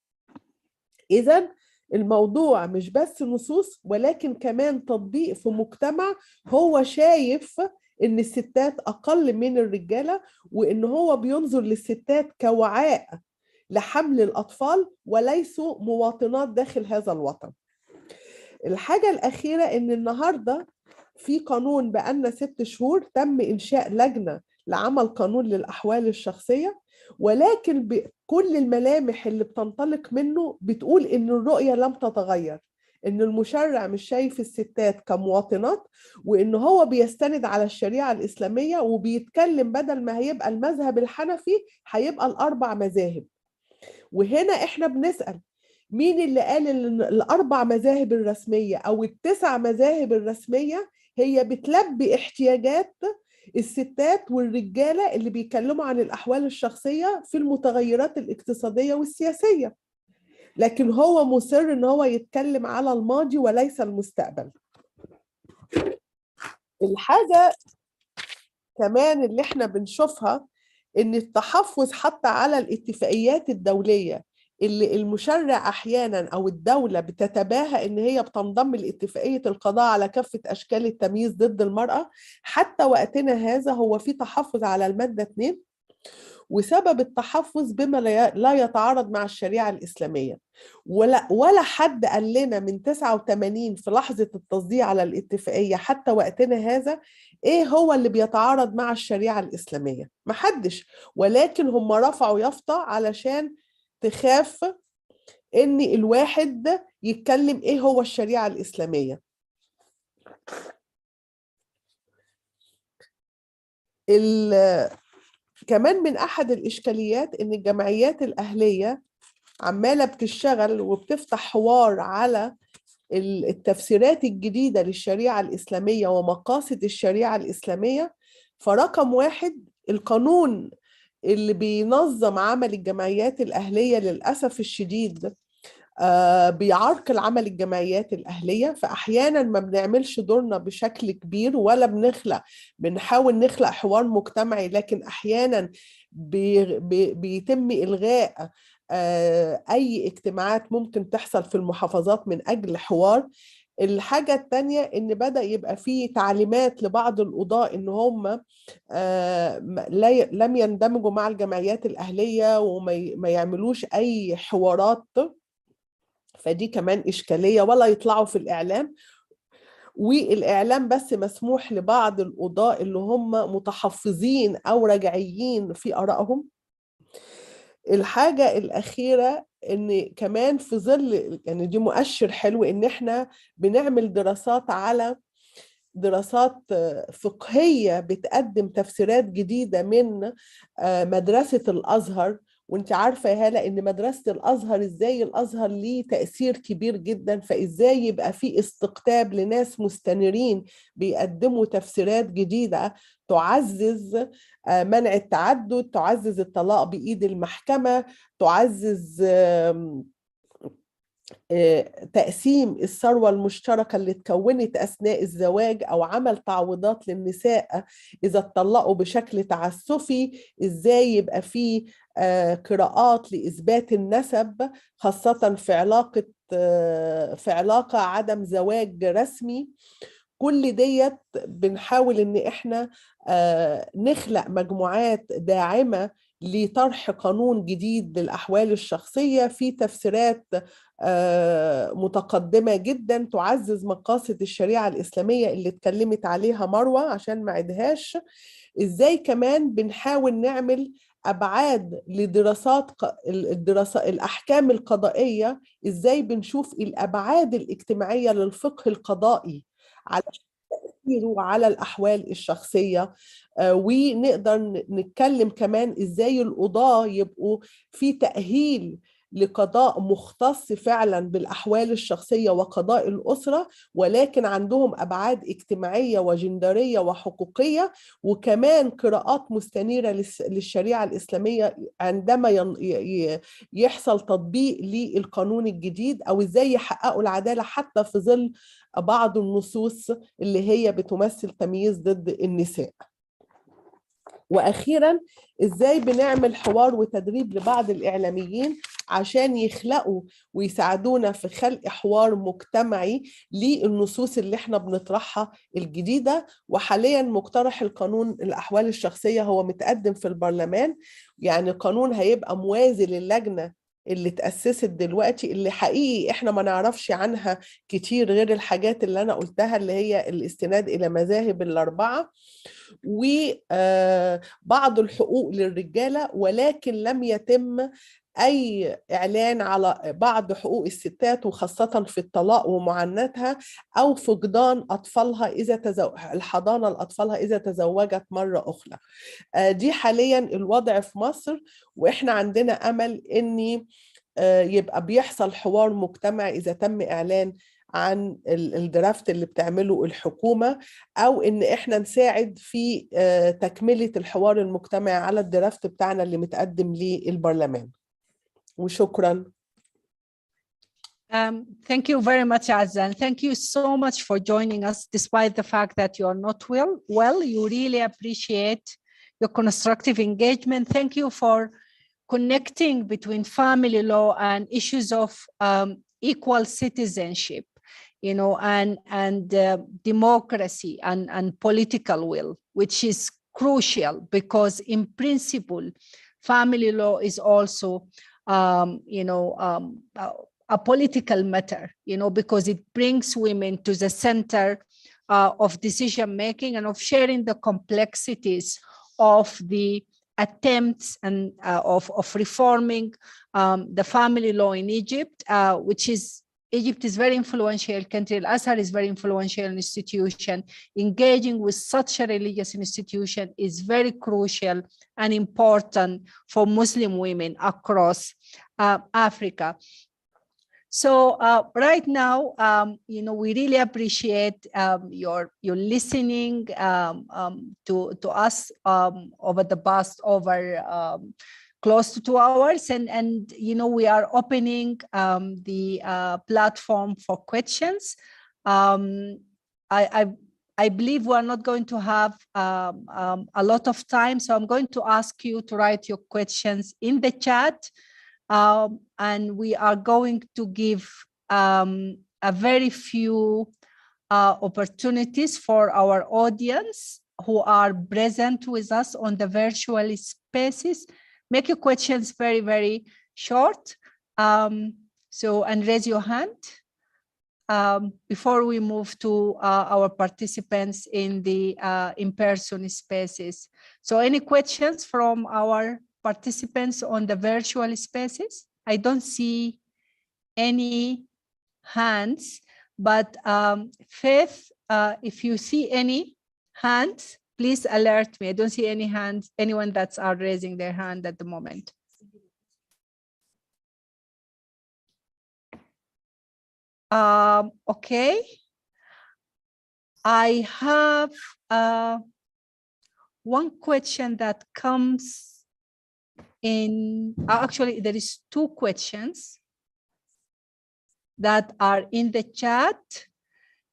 إذن الموضوع مش بس نصوص، ولكن كمان تطبيق في مجتمع هو شايف إن الستات أقل من الرجالة، وإن هو بينظر للستات كوعاء لحمل الأطفال وليسوا مواطنات داخل هذا الوطن. الحاجة الأخيرة إن النهاردة في قانون بقالنا 6 شهور تم إنشاء لجنة لعمل قانون للأحوال الشخصية، ولكن بكل الملامح اللي بتنطلق منه بتقول إن الرؤية لم تتغير، إن المشرع مش شايف الستات كمواطنات، وإن هو بيستند على الشريعة الإسلامية، وبيتكلم بدل ما هيبقى المذهب الحنفي هيبقى ال4 مذاهب. وهنا احنا بنسأل مين اللي قال ان الاربع مذاهب الرسمية او التسع مذاهب الرسمية هي بتلبي احتياجات الستات والرجالة اللي بيتكلموا عن الأحوال الشخصية في المتغيرات الاقتصادية والسياسية، لكن هو مصر ان هو يتكلم على الماضي وليس المستقبل. الحاجة كمان اللي احنا بنشوفها ان التحفظ حتى على الاتفاقيات الدولية اللي المشرع احيانا او الدولة بتتباهى ان هي بتنضم لاتفاقية القضاء على كافة اشكال التمييز ضد المرأة، حتى وقتنا هذا هو في تحفظ على المادة 2، وسبب التحفظ بما لا يتعارض مع الشريعة الإسلامية. ولا حد قال لنا من 89 في لحظة التصديق على الاتفاقية حتى وقتنا هذا ايه هو اللي بيتعارض مع الشريعة الإسلامية، محدش، ولكن هم رفعوا يافطة علشان تخاف ان الواحد يتكلم ايه هو الشريعة الإسلامية. كمان من أحد الإشكاليات إن الجمعيات الأهلية عمالة بتشتغل وبتفتح حوار على التفسيرات الجديدة للشريعة الإسلامية ومقاصد الشريعة الإسلامية. فرقم واحد، القانون اللي بينظم عمل الجمعيات الأهلية للأسف الشديد بيعرقل عمل الجمعيات الأهلية، فأحيانا ما بنعملش دورنا بشكل كبير ولا بنحاول نخلق حوار مجتمعي، لكن أحيانا بيتم إلغاء أي اجتماعات ممكن تحصل في المحافظات من أجل حوار. الحاجة التانية إن بدأ يبقى فيه تعليمات لبعض القضاة إن هم لم يندمجوا مع الجمعيات الأهلية وما يعملوش أي حوارات، فدي كمان إشكالية، ولا يطلعوا في الإعلام، والإعلام بس مسموح لبعض القضاة اللي هم متحفظين أو رجعيين في آرائهم. الحاجة الأخيرة إن كمان في ظل، يعني دي مؤشر حلو، إن إحنا بنعمل دراسات فقهية بتقدم تفسيرات جديدة من مدرسة الأزهر. وانت عارفة يا هالة ان مدرسة الأزهر ازاي الأزهر ليه تأثير كبير جدا، فازاي يبقى في استقطاب لناس مستنيرين بيقدموا تفسيرات جديدة تعزز منع التعدد، تعزز الطلاق بإيد المحكمة، تعزز تقسيم الثروة المشتركة اللي اتكونت أثناء الزواج، أو عمل تعويضات للنساء إذا اتطلقوا بشكل تعسفي، إزاي يبقى فيه قراءات لإثبات النسب خاصة في علاقة عدم زواج رسمي. كل ديت بنحاول إن إحنا نخلق مجموعات داعمة لطرح قانون جديد للأحوال الشخصية في تفسيرات متقدمة جدا تعزز مقاصد الشريعة الإسلامية اللي اتكلمت عليها مروة عشان ما عدهاش. إزاي كمان بنحاول نعمل أبعاد لدراسات الأحكام القضائية، إزاي بنشوف الأبعاد الاجتماعية للفقه القضائي على تأثيره على الأحوال الشخصية. ونقدر نتكلم كمان إزاي القضاة يبقوا في تأهيل لقضاء مختص فعلا بالأحوال الشخصية وقضاء الأسرة، ولكن عندهم أبعاد اجتماعية وجندرية وحقوقية، وكمان قراءات مستنيرة للشريعة الإسلامية عندما يحصل تطبيق للقانون الجديد، أو إزاي يحققوا العدالة حتى في ظل بعض النصوص اللي هي بتمثل تمييز ضد النساء. وأخيراً إزاي بنعمل حوار وتدريب لبعض الإعلاميين عشان يخلقوا ويساعدونا في خلق حوار مجتمعي للنصوص اللي احنا بنطرحها الجديدة. وحالياً مقترح القانون الأحوال الشخصية هو متقدم في البرلمان، يعني قانون هيبقى موازي للجنة اللي تأسست دلوقتي، اللي حقيقي احنا ما نعرفش عنها كتير غير الحاجات اللي أنا قلتها اللي هي الاستناد إلى مذاهب الأربعة وبعض الحقوق للرجالة، ولكن لم يتم أي إعلان على بعض حقوق الستات وخاصة في الطلاق ومعاناتها أو فقدان أطفالها الحضانة لأطفالها إذا تزوجت مرة أخرى. دي حاليا الوضع في مصر، وإحنا عندنا أمل إن يبقى بيحصل حوار مجتمعي إذا تم إعلان عن الدرافت اللي بتعمله الحكومة، أو إن إحنا نساعد في تكملة الحوار المجتمعي على الدرافت بتاعنا اللي متقدم للبرلمان. وشكرا. Thank you very much, Azan. Thank you so much for joining us, despite the fact that you are not well. You really appreciate your constructive engagement. Thank you for connecting between family law and issues of equal citizenship, you know, and democracy and political will, which is crucial because in principle, family law is also, a political matter, you know, because it brings women to the center of decision making and of sharing the complexities of the attempts and of reforming the family law in Egypt, Egypt is very influential country. Al-Azhar is very influential institution. Engaging with such a religious institution is very crucial and important for Muslim women across Africa. So right now, we really appreciate your listening to us over the past close to 2 hours, and we are opening the platform for questions. I believe we are not going to have a lot of time, so I'm going to ask you to write your questions in the chat. And we are going to give a very few opportunities for our audience who are present with us on the virtual spaces. Make your questions very, very short. And raise your hand before we move to our participants in the in-person spaces. So any questions from our participants on the virtual spaces? I don't see any hands, but Faith, if you see any hands, please alert me. I don't see any hands, anyone that's raising their hand at the moment. Okay. I have one question that comes in, actually there is 2 questions that are in the chat.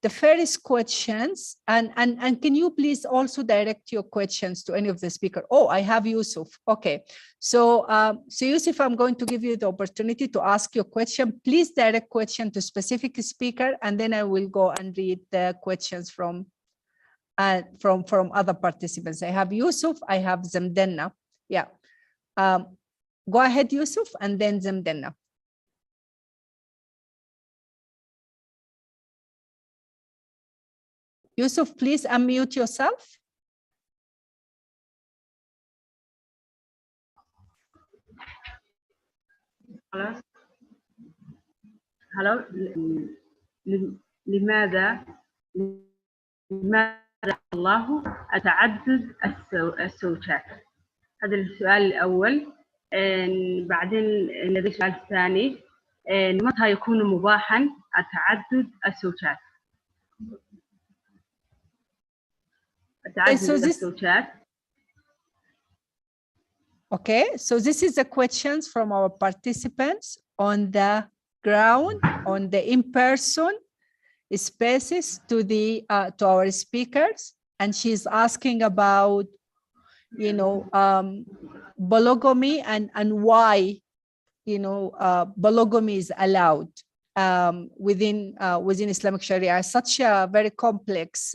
The first questions, and can you please also direct your questions to any of the speakers? Oh, I have Yusuf. Okay, so Yusuf, I'm going to give you the opportunity to ask your question. Please direct question to specific speaker, and then I will go and read the questions from other participants. I have Yusuf, I have Zamdenna. Yeah, go ahead, Yusuf, and then Zamdenna. Yusuf, please unmute yourself. Hello. لماذا الله تعدد الزوجات؟ هذا السؤال الأول. بعدين لدي السؤال الثاني، متى يكون مباحا تعدد الزوجات؟ Okay, so this is the questions from our participants on the ground, on the in-person spaces to our speakers, and she's asking about, polygamy and why, polygamy is allowed within Islamic Sharia. Such a very complex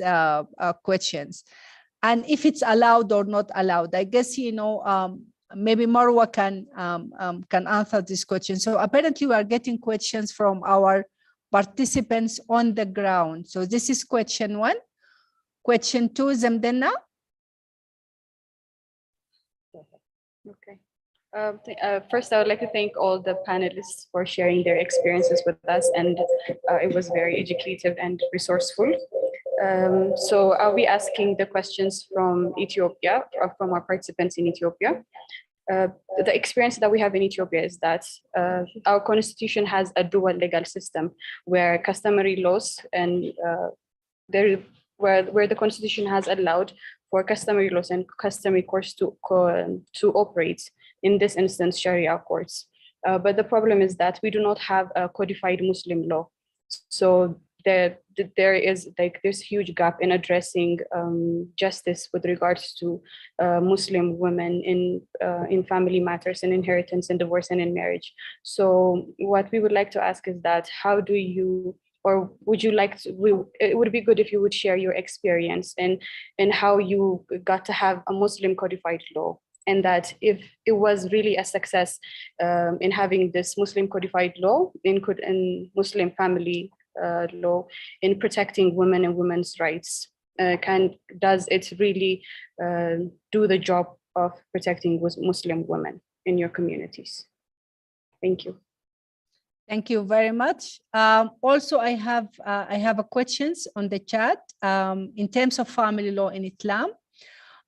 questions, and if it's allowed or not allowed. I guess maybe Marwa can answer this question. So apparently we are getting questions from our participants on the ground. So this is question 1. Question 2, Zamdenna. Okay. First, I would like to thank all the panelists for sharing their experiences with us, and it was very educative and resourceful. So I'll be asking the questions from Ethiopia, from our participants in Ethiopia. The experience that we have in Ethiopia is that our constitution has a dual legal system where customary laws and where the constitution has allowed for customary laws and customary courts to operate, in this instance, Sharia courts. But the problem is that we do not have a codified Muslim law. So there's huge gap in addressing justice with regards to Muslim women in family matters and inheritance and divorce and in marriage. So what we would like to ask is that how do you, or would you like to, it would be good if you would share your experience and how you got to have a Muslim codified law, and that if it was really a success in having this Muslim codified law in Muslim family law in protecting women and women's rights, does it really do the job of protecting Muslim women in your communities? Thank you. Thank you very much. Also, I have a questions on the chat in terms of family law in Islam.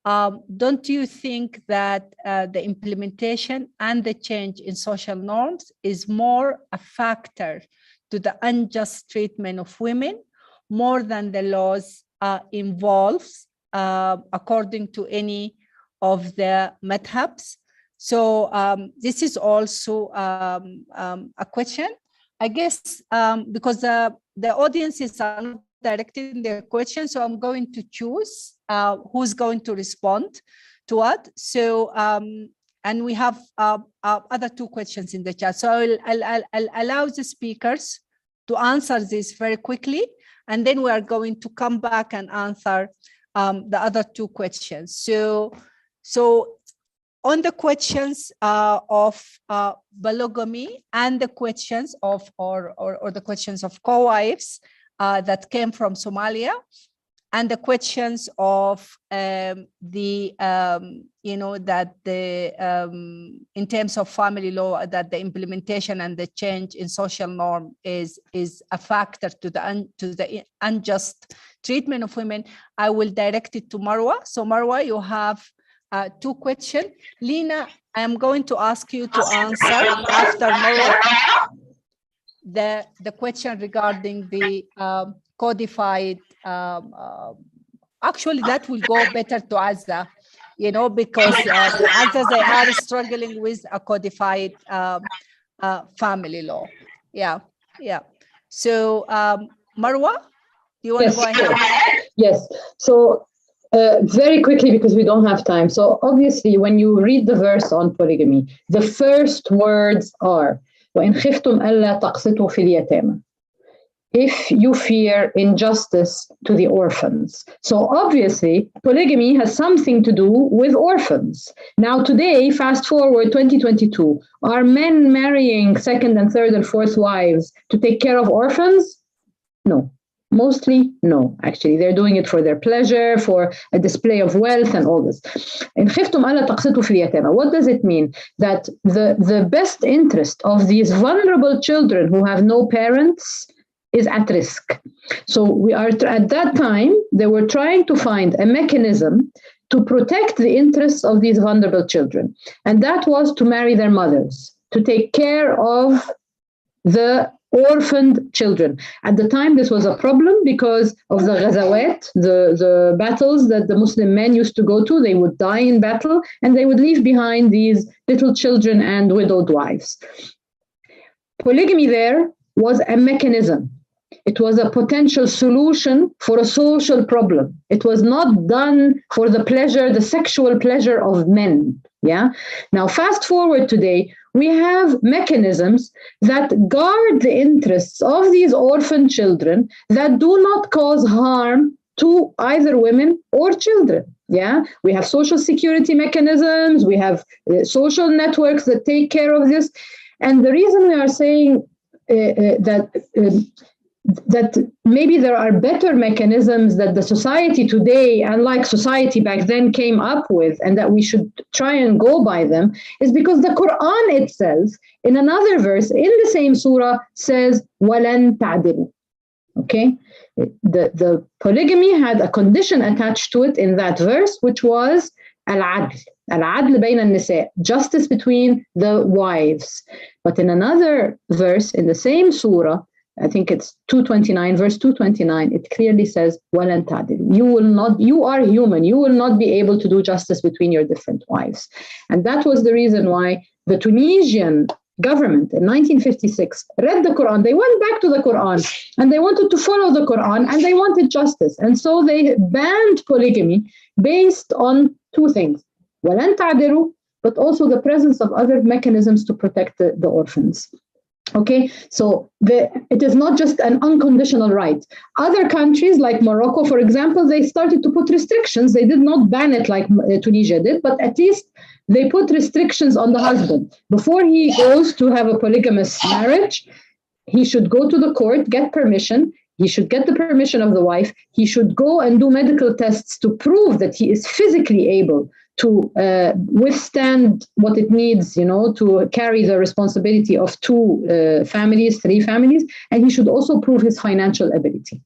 Don't you think that the implementation and the change in social norms is more a factor to the unjust treatment of women more than the laws involves, according to any of the madhabs? So this is also a question, I guess, because the audiences are not directing their questions, so I'm going to choose who's going to respond to what. So, and we have other two questions in the chat. So I'll allow the speakers to answer this very quickly, and then we are going to come back and answer the other two questions. So on the questions of polygamy and the questions of or the questions of co-wives that came from Somalia, and the questions of the that the in terms of family law, that the implementation and the change in social norm is a factor to the unjust treatment of women, I will direct it to Marwa. So Marwa, you have two questions. Lina, I am going to ask you to answer after Marwa the question regarding the codified. Actually, that will go better to Azza, because Azza, they are struggling with a codified family law. Yeah. So Marwa, do you want to go ahead? Yes. So very quickly, because we don't have time. So obviously, when you read the verse on polygamy, the first words are وَإِنْ خِفْتُمْ أَلَّا تَقْسِطُوا فِي الْيَتَامَى. If you fear injustice to the orphans. So obviously, polygamy has something to do with orphans. Now today, fast forward 2022, are men marrying second and third and fourth wives to take care of orphans? No. Mostly, no, actually. They're doing it for their pleasure, for a display of wealth and all this. إِنْ خِفْتُمْ أَلَّا تَقْسِطُوا فِي الْيَتَامَى. What does it mean? That the best interest of these vulnerable children who have no parents is at risk. So we are at that time, they were trying to find a mechanism to protect the interests of these vulnerable children. And that was to marry their mothers, to take care of the orphaned children. At the time, this was a problem because of the ghazawat, the battles that the Muslim men used to go to. They would die in battle and they would leave behind these little children and widowed wives. Polygamy there was a mechanism. It was a potential solution for a social problem. It was not done for the pleasure, the sexual pleasure of men. Yeah. Now, fast forward today, we have mechanisms that guard the interests of these orphan children that do not cause harm to either women or children. Yeah. We have social security mechanisms. We have social networks that take care of this. And the reason we are saying that that maybe there are better mechanisms that the society today, unlike society back then, came up with, and that we should try and go by them, is because the Quran itself, in another verse in the same surah, says وَلَن تَعْدِلُوا. Okay, the polygamy had a condition attached to it in that verse, which was al-adl بين النساء, justice between the wives. But in another verse in the same surah, I think it's 229, verse 229, it clearly says, وَلَن تَعْدِلُوا. You are human. You will not be able to do justice between your different wives. And that was the reason why the Tunisian government in 1956 read the Quran. They went back to the Quran and they wanted to follow the Quran and they wanted justice. And so they banned polygamy based on two things, وَلَن تَعْدِلُوا, but also the presence of other mechanisms to protect the orphans. Okay, so it is not just an unconditional right. Other countries like Morocco, for example, they started to put restrictions. They did not ban it like Tunisia did, but at least they put restrictions on the husband. Before he goes to have a polygamous marriage, he should go to the court, get permission. He should get the permission of the wife. He should go and do medical tests to prove that he is physically able to withstand what it needs, to carry the responsibility of two families, three families, and he should also prove his financial ability.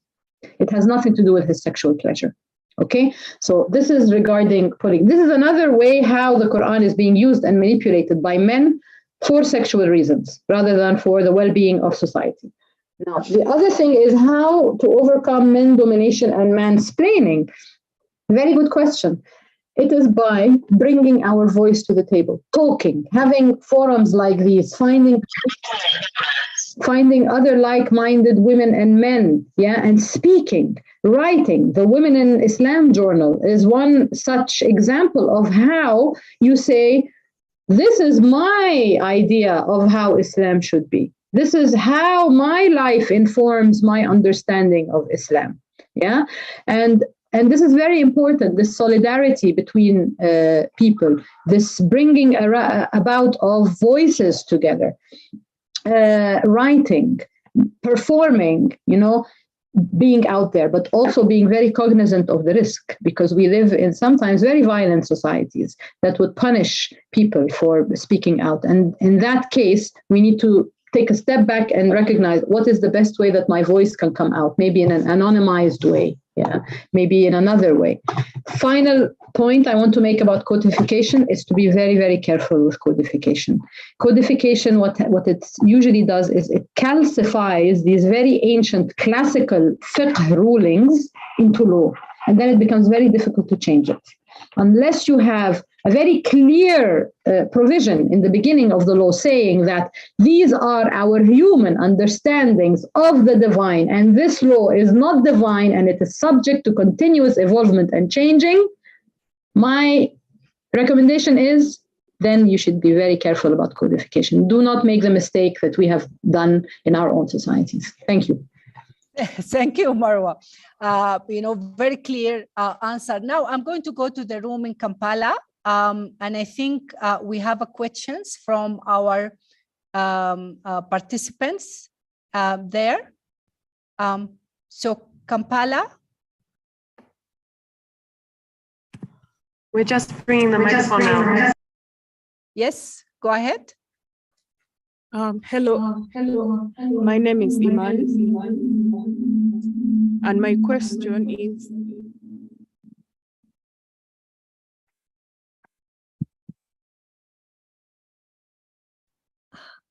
It has nothing to do with his sexual pleasure. Okay, so this is regarding polygamy. This is another way how the Quran is being used and manipulated by men for sexual reasons, rather than for the well-being of society. Now, the other thing is how to overcome men domination and mansplaining. Very good question. It is by bringing our voice to the table, talking, having forums like these, finding other like-minded women and men, and speaking, writing. The Women in Islam Journal is one such example of how you say, this is my idea of how Islam should be. This is how my life informs my understanding of Islam. And this is very important, this solidarity between people, this bringing about of voices together, writing, performing, being out there, but also being very cognizant of the risk, because we live in sometimes very violent societies that would punish people for speaking out. And in that case, we need to take a step back and recognize what is the best way that my voice can come out, maybe in an anonymized way, maybe in another way. Final point I want to make about codification is to be very, very careful with codification. Codification, what it usually does is it calcifies these very ancient classical fiqh rulings into law, and then it becomes very difficult to change it. Unless you have a very clear provision in the beginning of the law saying that these are our human understandings of the divine, and this law is not divine and it is subject to continuous evolvement and changing, my recommendation is then you should be very careful about codification. Do not make the mistake that we have done in our own societies. Thank you. Thank you, Marwa. Very clear answer. Now I'm going to go to the room in Kampala. And I think we have questions from our participants there. So Kampala. We're just bringing the microphone now. Yes, go ahead. Hello, my name is Iman, and my question is,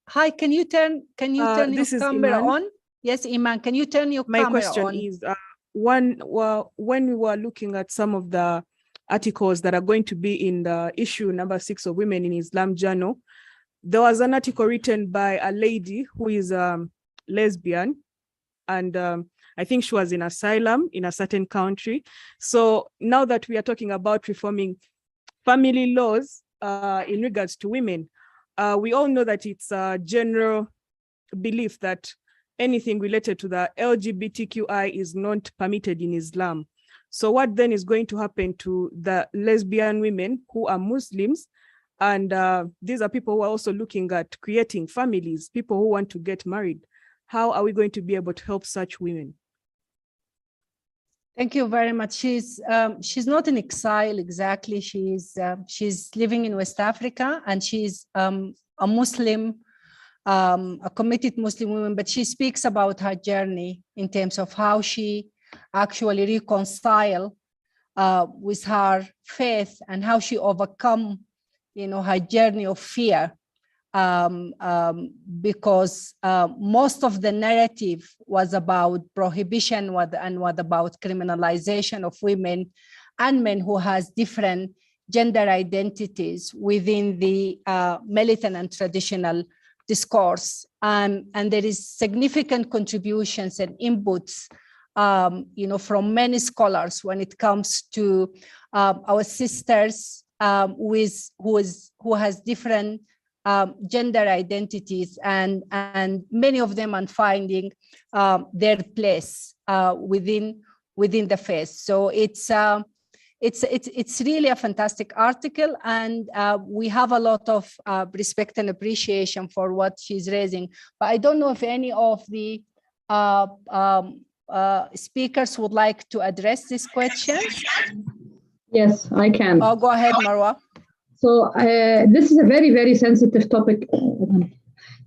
hi, can you turn your camera on? Yes, Iman, can you turn your camera on? My question is, when we were looking at some of the articles that are going to be in the issue number 6 of Women in Islam Journal, there was an article written by a lady who is lesbian, and I think she was in asylum in a certain country. So now that we are talking about reforming family laws in regards to women, we all know that it's a general belief that anything related to the LGBTQI is not permitted in Islam. So what then is going to happen to the lesbian women who are Muslims? And these are people who are also looking at creating families, people who want to get married. how are we going to be able to help such women? Thank you very much. She's not in exile exactly. She's living in West Africa, and she's a Muslim, a committed Muslim woman. But she speaks about her journey in terms of how she actually reconciled with her faith and how she overcome, her journey of fear. Because most of the narrative was about prohibition and was about criminalization of women and men who has different gender identities within the militant and traditional discourse. And there is significant contributions and inputs, from many scholars when it comes to our sisters who has different gender identities, and many of them are finding their place within the faith. So it's really a fantastic article, and we have a lot of respect and appreciation for what she's raising. But I don't know if any of the speakers would like to address this question. Yes, I can. Oh, go ahead, Marwa. So this is a very, very sensitive topic.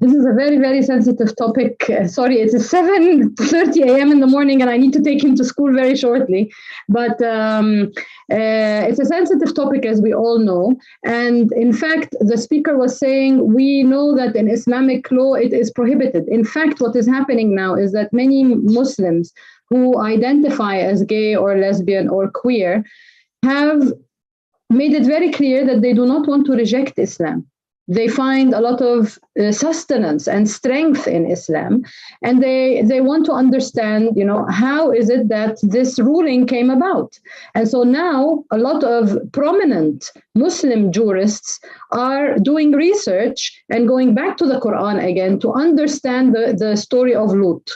This is a very, very sensitive topic. Sorry, it's 7:30 a.m. in the morning and I need to take him to school very shortly. But it's a sensitive topic, as we all know. And in fact, the speaker was saying, we know that in Islamic law, it is prohibited. In fact, what is happening now is that many Muslims who identify as gay or lesbian or queer have made it very clear that they do not want to reject Islam. They find a lot of sustenance and strength in Islam, and they want to understand, how is it that this ruling came about? And so now a lot of prominent Muslim jurists are doing research and going back to the Quran again to understand the story of Lut.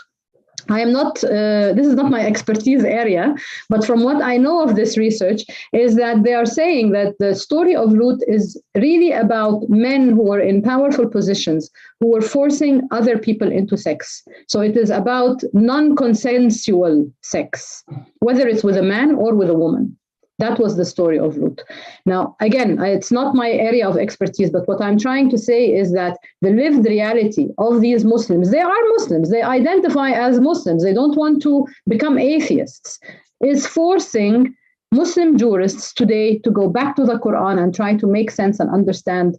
I am not, this is not my expertise area, but from what I know of this research is that they are saying that the story of Lut is really about men who were in powerful positions, who were forcing other people into sex. So it is about non-consensual sex, whether it's with a man or with a woman. That was the story of Lut. Now, again, it's not my area of expertise, but what I'm trying to say is that the lived reality of these Muslims, they are Muslims, they identify as Muslims, they don't want to become atheists, is forcing Muslim jurists today to go back to the Quran and try to make sense and understand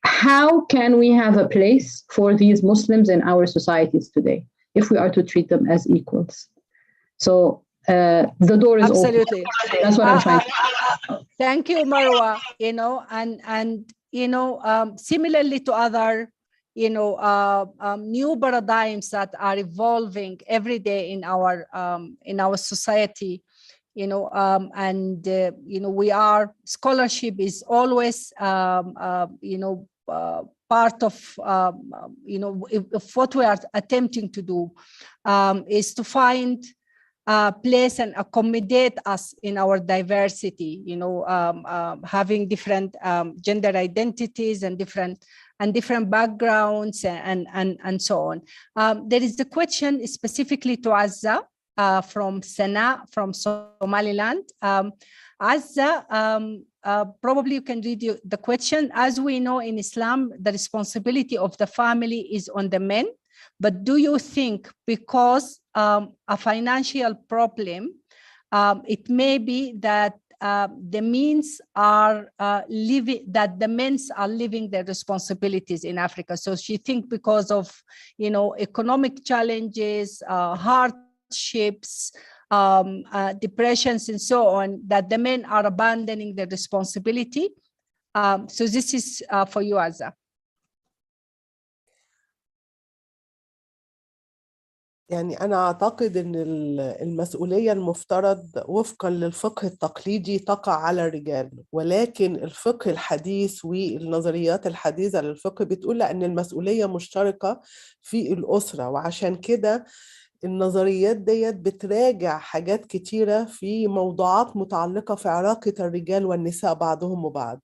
how can we have a place for these Muslims in our societies today, if we are to treat them as equals. So, the door is absolutely open. That's what I'm trying to say. Thank you, Marwa. Similarly to other, new paradigms that are evolving every day in our society, we are, scholarship is always, part of, what we are attempting to do, is to find place and accommodate us in our diversity, having different gender identities and different backgrounds and so on. There is a question specifically to Azza from Sana from Somaliland. Azza, probably you can read the question. As we know in Islam, the responsibility of the family is on the men. But do you think because a financial problem, it may be that the means are the men are living their responsibilities in Africa? So she thinks because of, economic challenges, hardships, depressions and so on, that the men are abandoning their responsibility. So this is for you, Azza. يعني أنا أعتقد أن المسؤولية المفترض وفقا للفقه التقليدي تقع على الرجال، ولكن الفقه الحديث والنظريات الحديثة للفقه بتقول أن المسؤولية مشتركة في الأسرة، وعشان كده النظريات ديت بتراجع حاجات كتيرة في موضوعات متعلقة في علاقة الرجال والنساء بعضهم وبعض.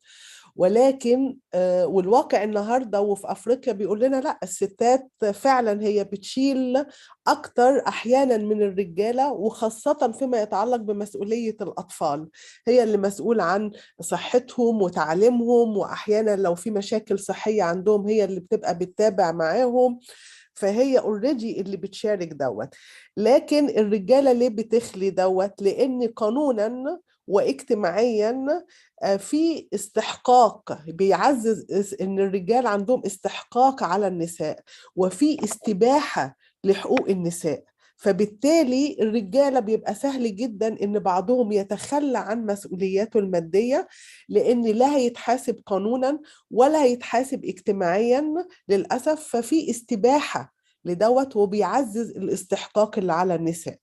ولكن والواقع النهارده وفي افريقيا بيقول لنا لا، الستات فعلا هي بتشيل اكتر احيانا من الرجاله، وخاصه فيما يتعلق بمسؤوليه الاطفال. هي اللي مسؤول عن صحتهم وتعليمهم، واحيانا لو في مشاكل صحيه عندهم هي اللي بتبقى بتتابع معاهم. فهي اوريدي اللي بتشارك دوت. لكن الرجاله ليه بتخلي دوت؟ لان قانونا واجتماعيا في استحقاق بيعزز ان الرجال عندهم استحقاق على النساء، وفي استباحة لحقوق النساء. فبالتالي الرجالة بيبقى سهل جدا ان بعضهم يتخلى عن مسؤولياته المادية، لان لا هيتحاسب قانونا ولا هيتحاسب اجتماعيا للأسف. ففي استباحة لدوت، وبيعزز الاستحقاق اللي على النساء.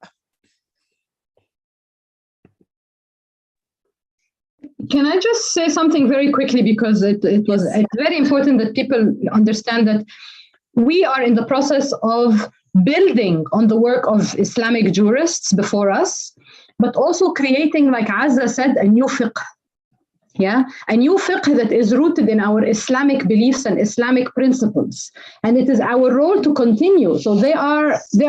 Can I just say something very quickly, because it's very important that people understand that we are in the process of building on the work of Islamic jurists before us, but also creating, like Azza said, a new fiqh. Yeah, a new fiqh that is rooted in our Islamic beliefs and Islamic principles, and it is our role to continue. So they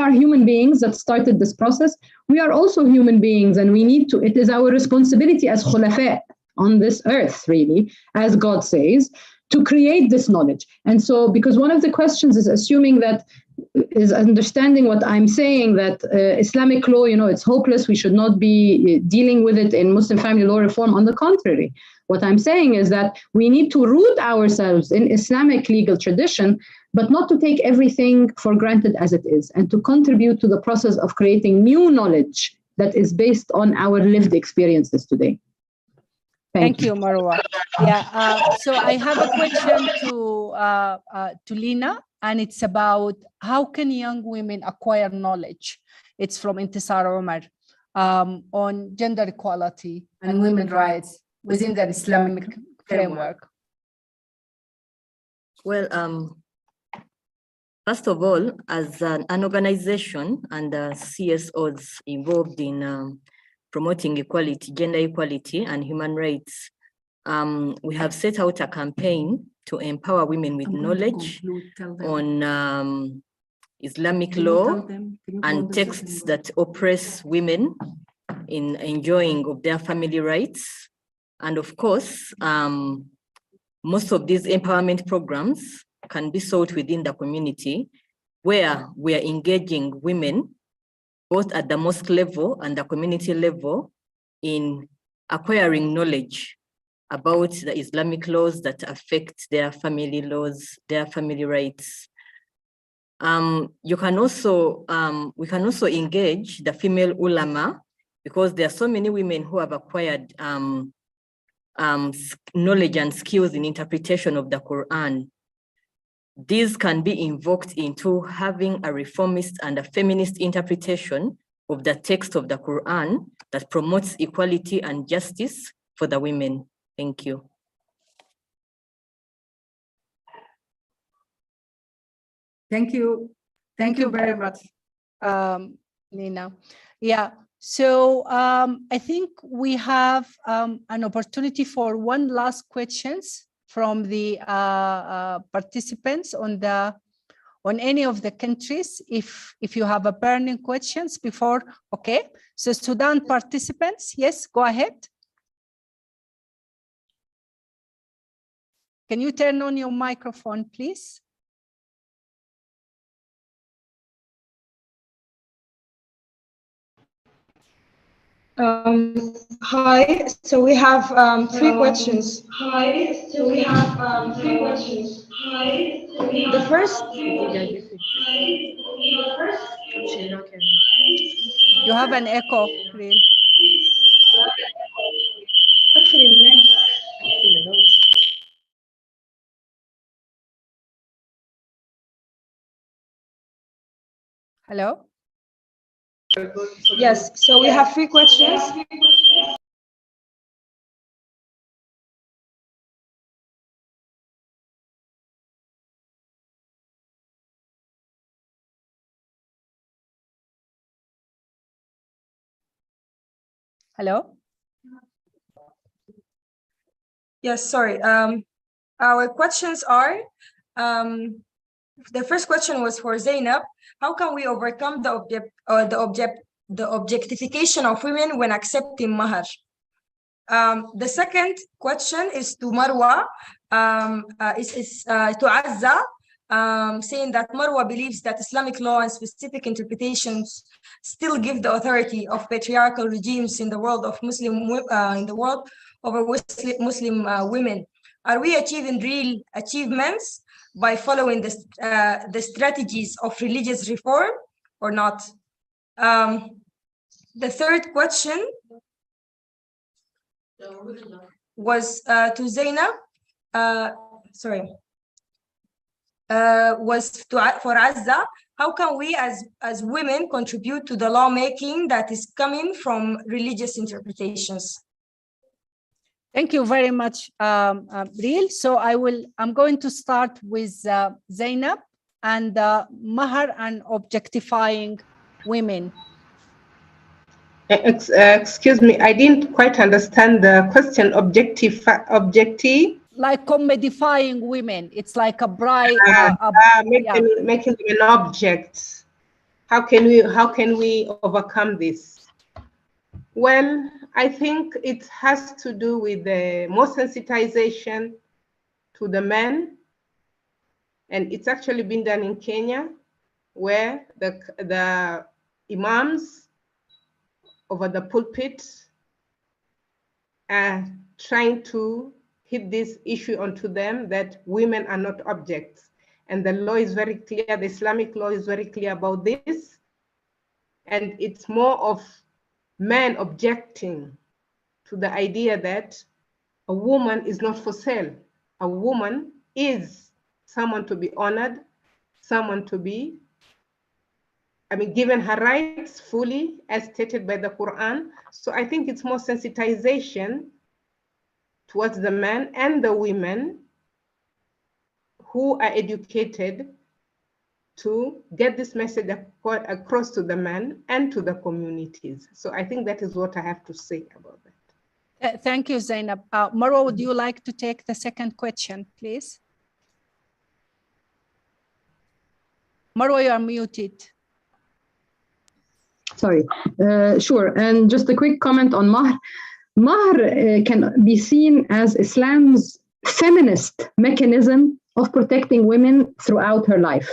are human beings that started this process. We are also human beings, and we need to. It is our responsibility as khulafa on this earth, really, as God says, to create this knowledge. And so, because one of the questions is assuming that is understanding what I'm saying, that Islamic law, it's hopeless. We should not be dealing with it in Muslim family law reform. On the contrary, what I'm saying is that we need to root ourselves in Islamic legal tradition, but not to take everything for granted as it is, and to contribute to the process of creating new knowledge that is based on our lived experiences today. Thank you, Marwa. Yeah, so I have a question to Lina, and it's about how can young women acquire knowledge? It's from Intisar Omar on gender equality and women's rights within the Islamic framework. Well, first of all, as an organization and CSOs involved in promoting equality, gender equality and human rights, we have set out a campaign to empower women with knowledge on Islamic law and texts that oppress women in enjoying of their family rights. And of course, most of these empowerment programs can be sought within the community, where we are engaging women both at the mosque level and the community level in acquiring knowledge about the Islamic laws that affect their family laws, their family rights. We can also engage the female ulama, because there are so many women who have acquired knowledge and skills in interpretation of the Quran. These can be invoked into having a reformist and a feminist interpretation of the text of the Quran that promotes equality and justice for the women. Thank you. Thank you. Thank you very much, Lina. Yeah, so I think we have an opportunity for one last questions from the participants on any of the countries. If you have a burning questions before, okay. So Sudan participants, yes, go ahead. Can you turn on your microphone, please? Hi, so we have three questions. The first. You have an echo, Real. Hello? Yes, so we have three questions. Hello? Yes, sorry. Our questions are, the first question was for Zainab. How can we overcome the objectification of women when accepting mahar? The second question is to Marwa, to Azza, saying that Marwa believes that Islamic law and specific interpretations still give the authority of patriarchal regimes in the world of over Muslim women. Are we achieving real achievements by following the strategies of religious reform or not? The third question was to Zainab. Was for Azza. How can we as women contribute to the lawmaking that is coming from religious interpretations? Thank you very much, Bril. So I'm going to start with Zainab and mahar and objectifying women. Excuse me, I didn't quite understand the question. Objective. Like commodifying women. It's like a bride. Making them an object. How can we overcome this? Well, I think it has to do with more sensitization to the men, and it's actually been done in Kenya, where the imams over the pulpit are trying to hit this issue onto them that women are not objects. And the law is very clear, the Islamic law is very clear about this. And it's more of men objecting to the idea that a woman is not for sale. A woman is someone to be honored, someone to be, given her rights fully as stated by the Quran. So I think it's more sensitization towards the men and the women who are educated to get this message across to the men and to the communities. So I think that is what I have to say about that. Thank you, Zainab. Marwa, would you like to take the second question, please? Marwa, you are muted. Sorry, sure. And just a quick comment on Mahr. Mahr can be seen as Islam's feminist mechanism of protecting women throughout her life.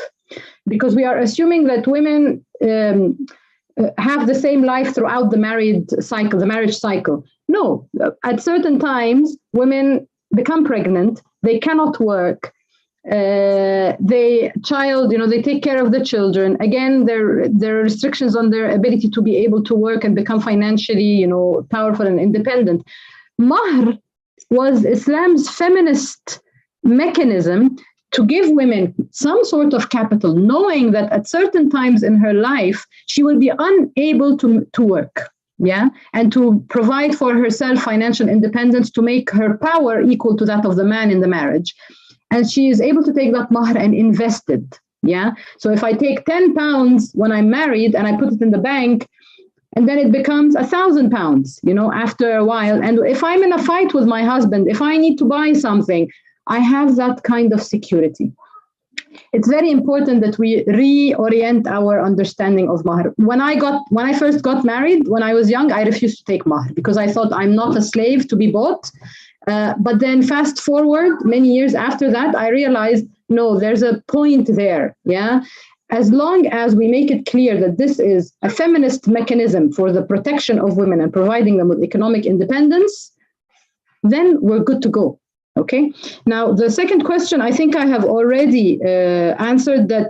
Because we are assuming that women have the same life throughout the marriage cycle. No, at certain times, women become pregnant, they cannot work, they take care of the children. Again, there are restrictions on their ability to be able to work and become financially, powerful and independent. Mahr was Islam's feminist mechanism to give women some sort of capital, knowing that at certain times in her life, she will be unable to work, and to provide for herself financial independence, to make her power equal to that of the man in the marriage. And she is able to take that mahr and invest it, So if I take 10 pounds when I'm married and I put it in the bank, and then it becomes 1,000 pounds, after a while. And if I'm in a fight with my husband, if I need to buy something, I have that kind of security. It's very important that we reorient our understanding of mahr. When I first got married, when I was young, I refused to take mahr because I thought I'm not a slave to be bought. But then fast forward many years after that, I realized, no, there's a point there, As long as we make it clear that this is a feminist mechanism for the protection of women and providing them with economic independence, then we're good to go. Okay. Now, the second question, I think I have already answered that.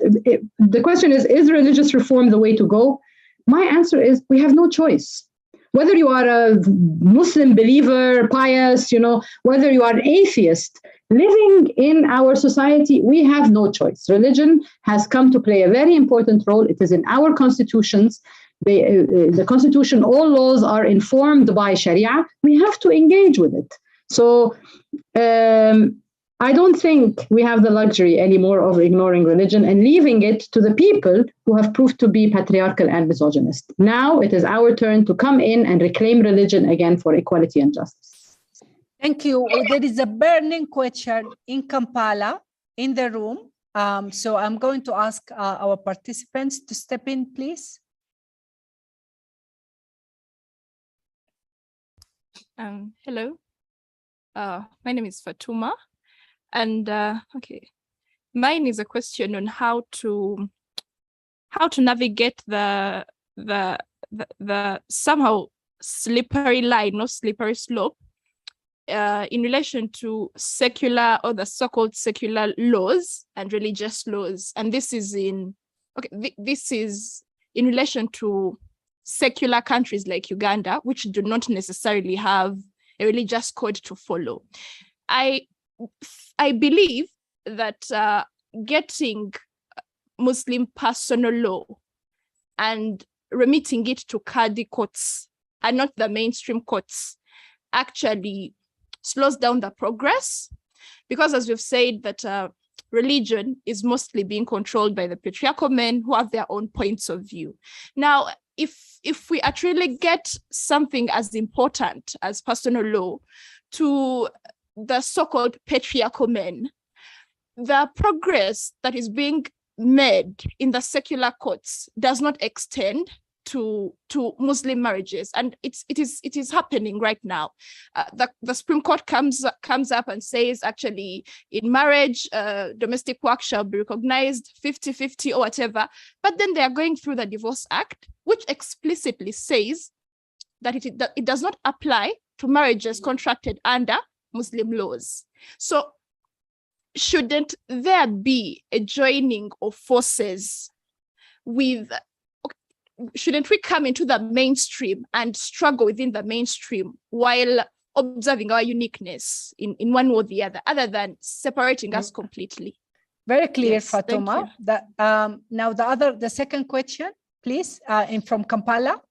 The question is religious reform the way to go? My answer is we have no choice. Whether you are a Muslim believer, pious, whether you are an atheist, living in our society, we have no choice. Religion has come to play a very important role. It is in our constitutions. The constitution, all laws are informed by Sharia. We have to engage with it. So I don't think we have the luxury anymore of ignoring religion and leaving it to the people who have proved to be patriarchal and misogynist. Now it is our turn to come in and reclaim religion again for equality and justice. Thank you. There is a burning question in Kampala in the room. So I'm going to ask our participants to step in, please. Hello, my name is Fatuma, and okay, mine is a question on how to navigate the somehow slippery line, not slippery slope, in relation to secular or the so-called secular laws and religious laws, and this is in relation to secular countries like Uganda, which do not necessarily have a religious code to follow. I believe that getting Muslim personal law and remitting it to Qadi courts and not the mainstream courts actually slows down the progress, because as we've said that religion is mostly being controlled by the patriarchal men who have their own points of view. Now, if we actually get something as important as personal law to the so-called patriarchal men, the progress that is being made in the secular courts does not extend to Muslim marriages, and it is happening right now. The Supreme Court comes up and says actually in marriage domestic work shall be recognized 50-50 or whatever, but then they are going through the Divorce Act, which explicitly says that it does not apply to marriages contracted under Muslim laws. So shouldn't there be a joining of forces with, shouldn't we come into the mainstream and struggle within the mainstream while observing our uniqueness in one or the other than separating us completely? Very clear, Yes, Fatuma. Now the second question, please, from Kampala.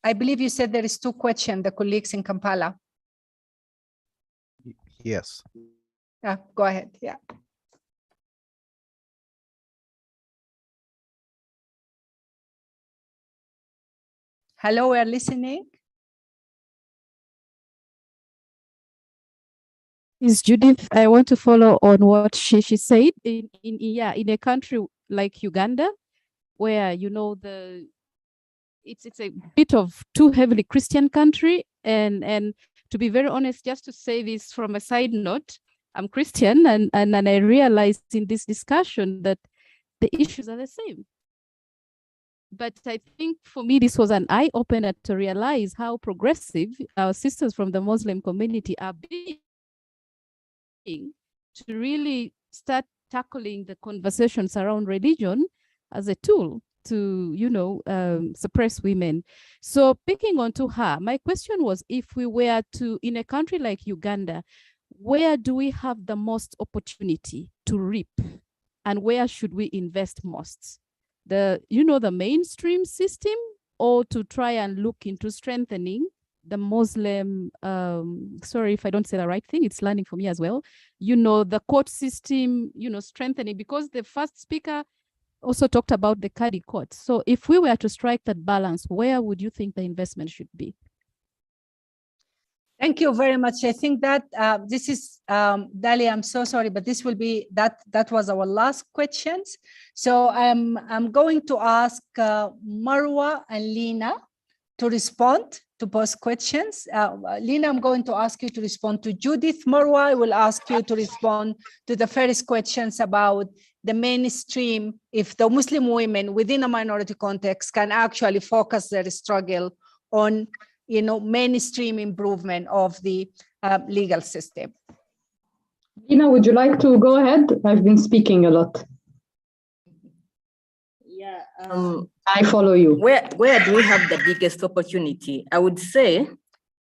I believe you said there is two questions, the colleagues in Kampala. Yes. Go ahead, yeah. Hello, we're listening. Is Judith, I want to follow on what she said. In a country like Uganda, where it's a bit of too heavily Christian country, and to be very honest, just to say this from a side note, I'm Christian, and I realized in this discussion that the issues are the same. But I think for me, this was an eye-opener to realize how progressive our sisters from the Muslim community are being to really start tackling the conversations around religion as a tool to, suppress women. So picking onto her, my question was, if we were to, in a country like Uganda, where do we have the most opportunity to reap, and where should we invest most? The mainstream system, or to try and look into strengthening the Muslim, sorry if I don't say the right thing, it's learning for me as well, the court system, strengthening, because the first speaker also talked about the Qadi court. So if we were to strike that balance, where would you think the investment should be? Thank you very much. I think that this is, Dali, I'm so sorry, but this will be, that was our last questions. So I'm going to ask Marwa and Lina to respond, to pose questions. Lina, I'm going to ask you to respond to Judith. Marwa, I will ask you to respond to the first questions about the mainstream, if the Muslim women within a minority context can actually focus their struggle on mainstream improvement of the legal system. Lina, would you like to go ahead? I've been speaking a lot. Yeah. I follow you. Where do we have the biggest opportunity? I would say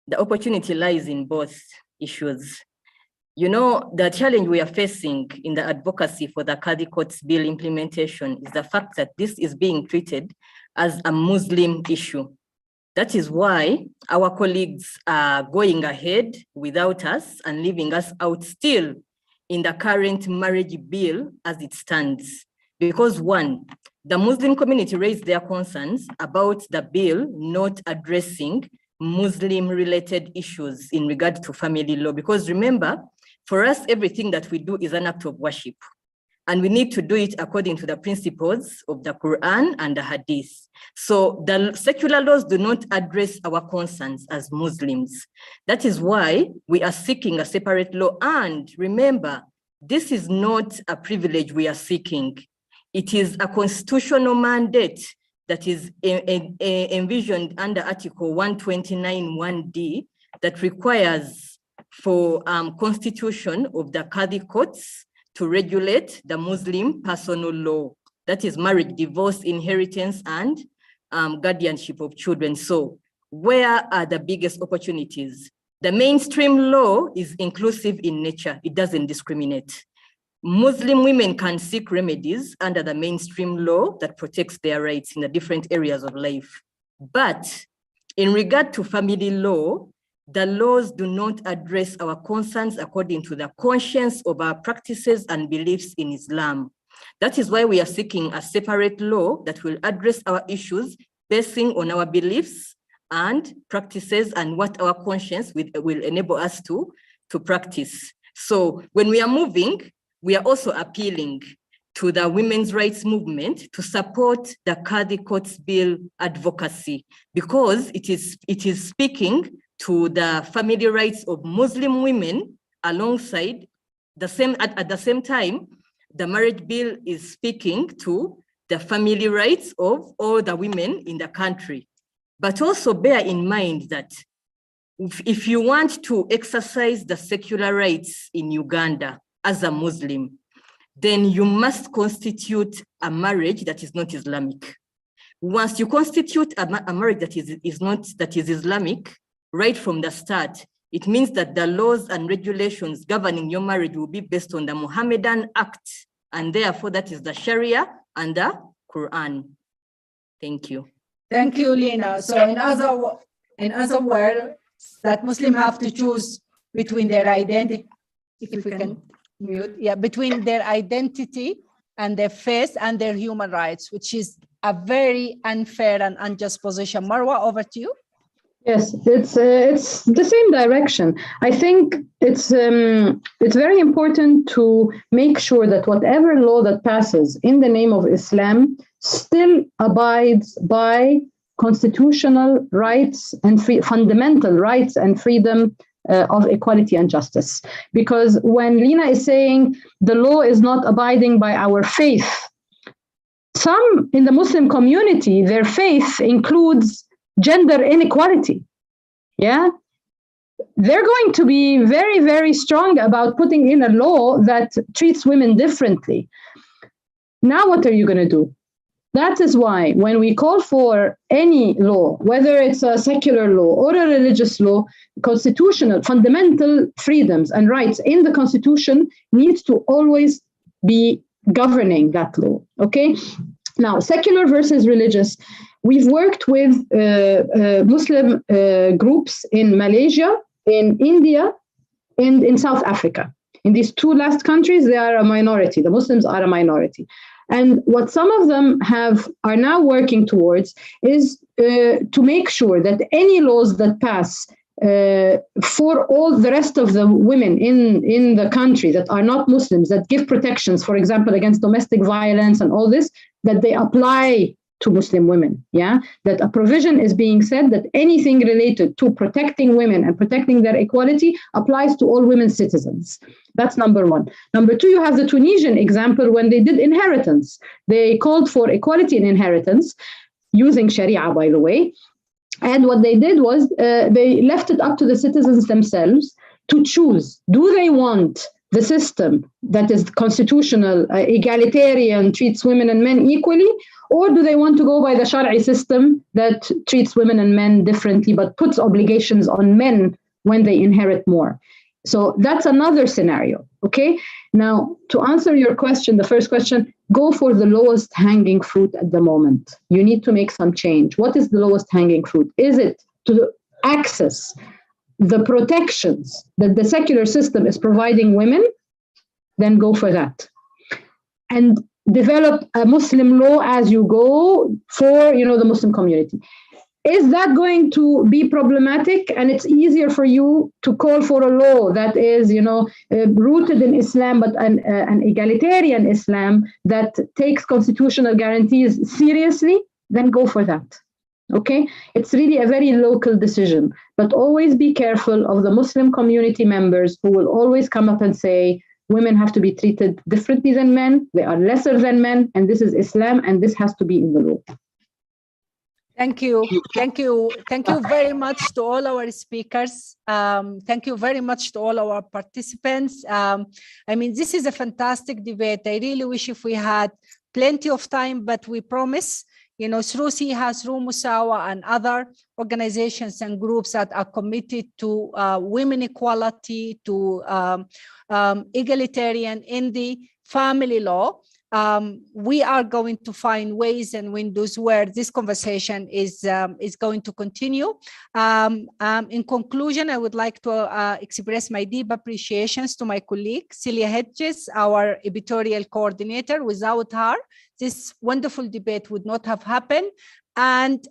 the opportunity lies in both issues. The challenge we are facing in the advocacy for the Qadi Courts Bill implementation is the fact that this is being treated as a Muslim issue. That is why our colleagues are going ahead without us and leaving us out still in the current marriage bill as it stands. Because one, the Muslim community raised their concerns about the bill not addressing Muslim-related issues in regard to family law. Because remember, for us, everything that we do is an act of worship. And we need to do it according to the principles of the Quran and the Hadith. So the secular laws do not address our concerns as Muslims. That is why we are seeking a separate law. And remember, this is not a privilege we are seeking. It is a constitutional mandate that is envisioned under Article 129(1)(d) that requires for constitution of the Qadi courts to regulate the Muslim personal law. That is marriage, divorce, inheritance, and guardianship of children. So where are the biggest opportunities? The mainstream law is inclusive in nature. It doesn't discriminate. Muslim women can seek remedies under the mainstream law that protects their rights in the different areas of life. But in regard to family law, the laws do not address our concerns according to the conscience of our practices and beliefs in Islam. That is why we are seeking a separate law that will address our issues basing on our beliefs and practices and what our conscience will enable us to practice. So when we are moving, we are also appealing to the women's rights movement to support the Qadi Courts Bill advocacy, because it is speaking to the family rights of Muslim women alongside at the same time, the marriage bill is speaking to the family rights of all the women in the country. But also bear in mind that if you want to exercise the secular rights in Uganda as a Muslim, then you must constitute a marriage that is not Islamic. Once you constitute a marriage that is Islamic, right from the start, it means that the laws and regulations governing your marriage will be based on the Mohammedan Act, and therefore that is the Sharia and the Quran. Thank you. Thank you, Lina. So in other words, that Muslims have to choose between their identity, if we can mute, between their identity and their faith and their human rights, which is a very unfair and unjust position. Marwa, over to you. Yes, it's the same direction. I think it's very important to make sure that whatever law that passes in the name of Islam still abides by constitutional rights and fundamental rights and freedom of equality and justice. Because when Lina is saying the law is not abiding by our faith, some in the Muslim community, their faith includes gender inequality. Yeah, they're going to be very, very strong about putting in a law that treats women differently. Now, what are you going to do? That is why when we call for any law, whether it's a secular law or a religious law, constitutional, fundamental freedoms and rights in the Constitution needs to always be governing that law, okay? Now, secular versus religious. We've worked with Muslim groups in Malaysia, in India, and in South Africa. In these two last countries, they are a minority. The Muslims are a minority. And what some of them are now working towards is to make sure that any laws that pass for all the rest of the women in the country that are not Muslims, that give protections, for example, against domestic violence and all this, that they apply to Muslim women, yeah? That a provision is being said that anything related to protecting women and protecting their equality applies to all women citizens. That's number one. Number two, you have the Tunisian example when they did inheritance. They called for equality in inheritance using Sharia, by the way. And what they did was they left it up to the citizens themselves to choose. Do they want the system that is constitutional, egalitarian, treats women and men equally, or do they want to go by the Shari'i system that treats women and men differently but puts obligations on men when they inherit more? So that's another scenario, okay? Now, to answer your question, the first question, go for the lowest hanging fruit at the moment. You need to make some change. What is the lowest hanging fruit? Is it to access the protections that the secular system is providing women? Then go for that. And develop a Muslim law as you go for, the Muslim community. Is that going to be problematic? And it's easier for you to call for a law that is, rooted in Islam, but an egalitarian Islam that takes constitutional guarantees seriously? Then go for that. Okay, it's really a very local decision, but always be careful of the Muslim community members who will always come up and say, women have to be treated differently than men, they are lesser than men, and this is Islam, and this has to be in the law. Thank you. Thank you. Thank you very much to all our speakers. Thank you very much to all our participants. This is a fantastic debate. I really wish if we had plenty of time, but we promise, through SIHA, through Musawa and other organizations and groups that are committed to women equality, to egalitarian in the family law, we are going to find ways and windows where this conversation is going to continue. In conclusion, I would like to express my deep appreciations to my colleague, Celia Hedges, our editorial coordinator. Without her, this wonderful debate would not have happened. And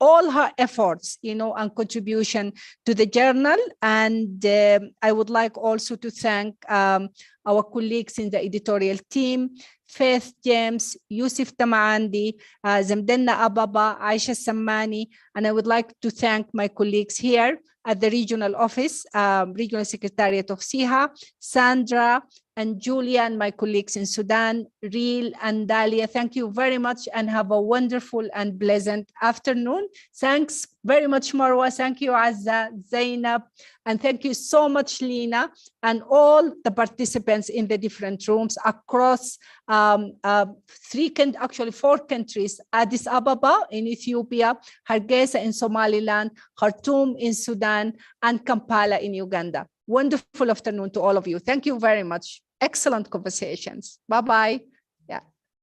all her efforts, and contribution to the journal. And I would like also to thank our colleagues in the editorial team, Faith James, Yusuf Tamandi, Zamdenna Ababa, Aisha Sammani, and I would like to thank my colleagues here at the regional office, regional secretariat of SIHA, Sandra and Julia, and my colleagues in Sudan, Reel and Dalia. Thank you very much and have a wonderful and pleasant afternoon. Thanks very much, Marwa. Thank you, Azza, Zainab, and thank you so much, Lina, and all the participants in the different rooms across 4 countries: Addis Ababa in Ethiopia, Hargeisa in Somaliland, Khartoum in Sudan, and Kampala in Uganda. Wonderful afternoon to all of you. Thank you very much. Excellent conversations. Bye-bye.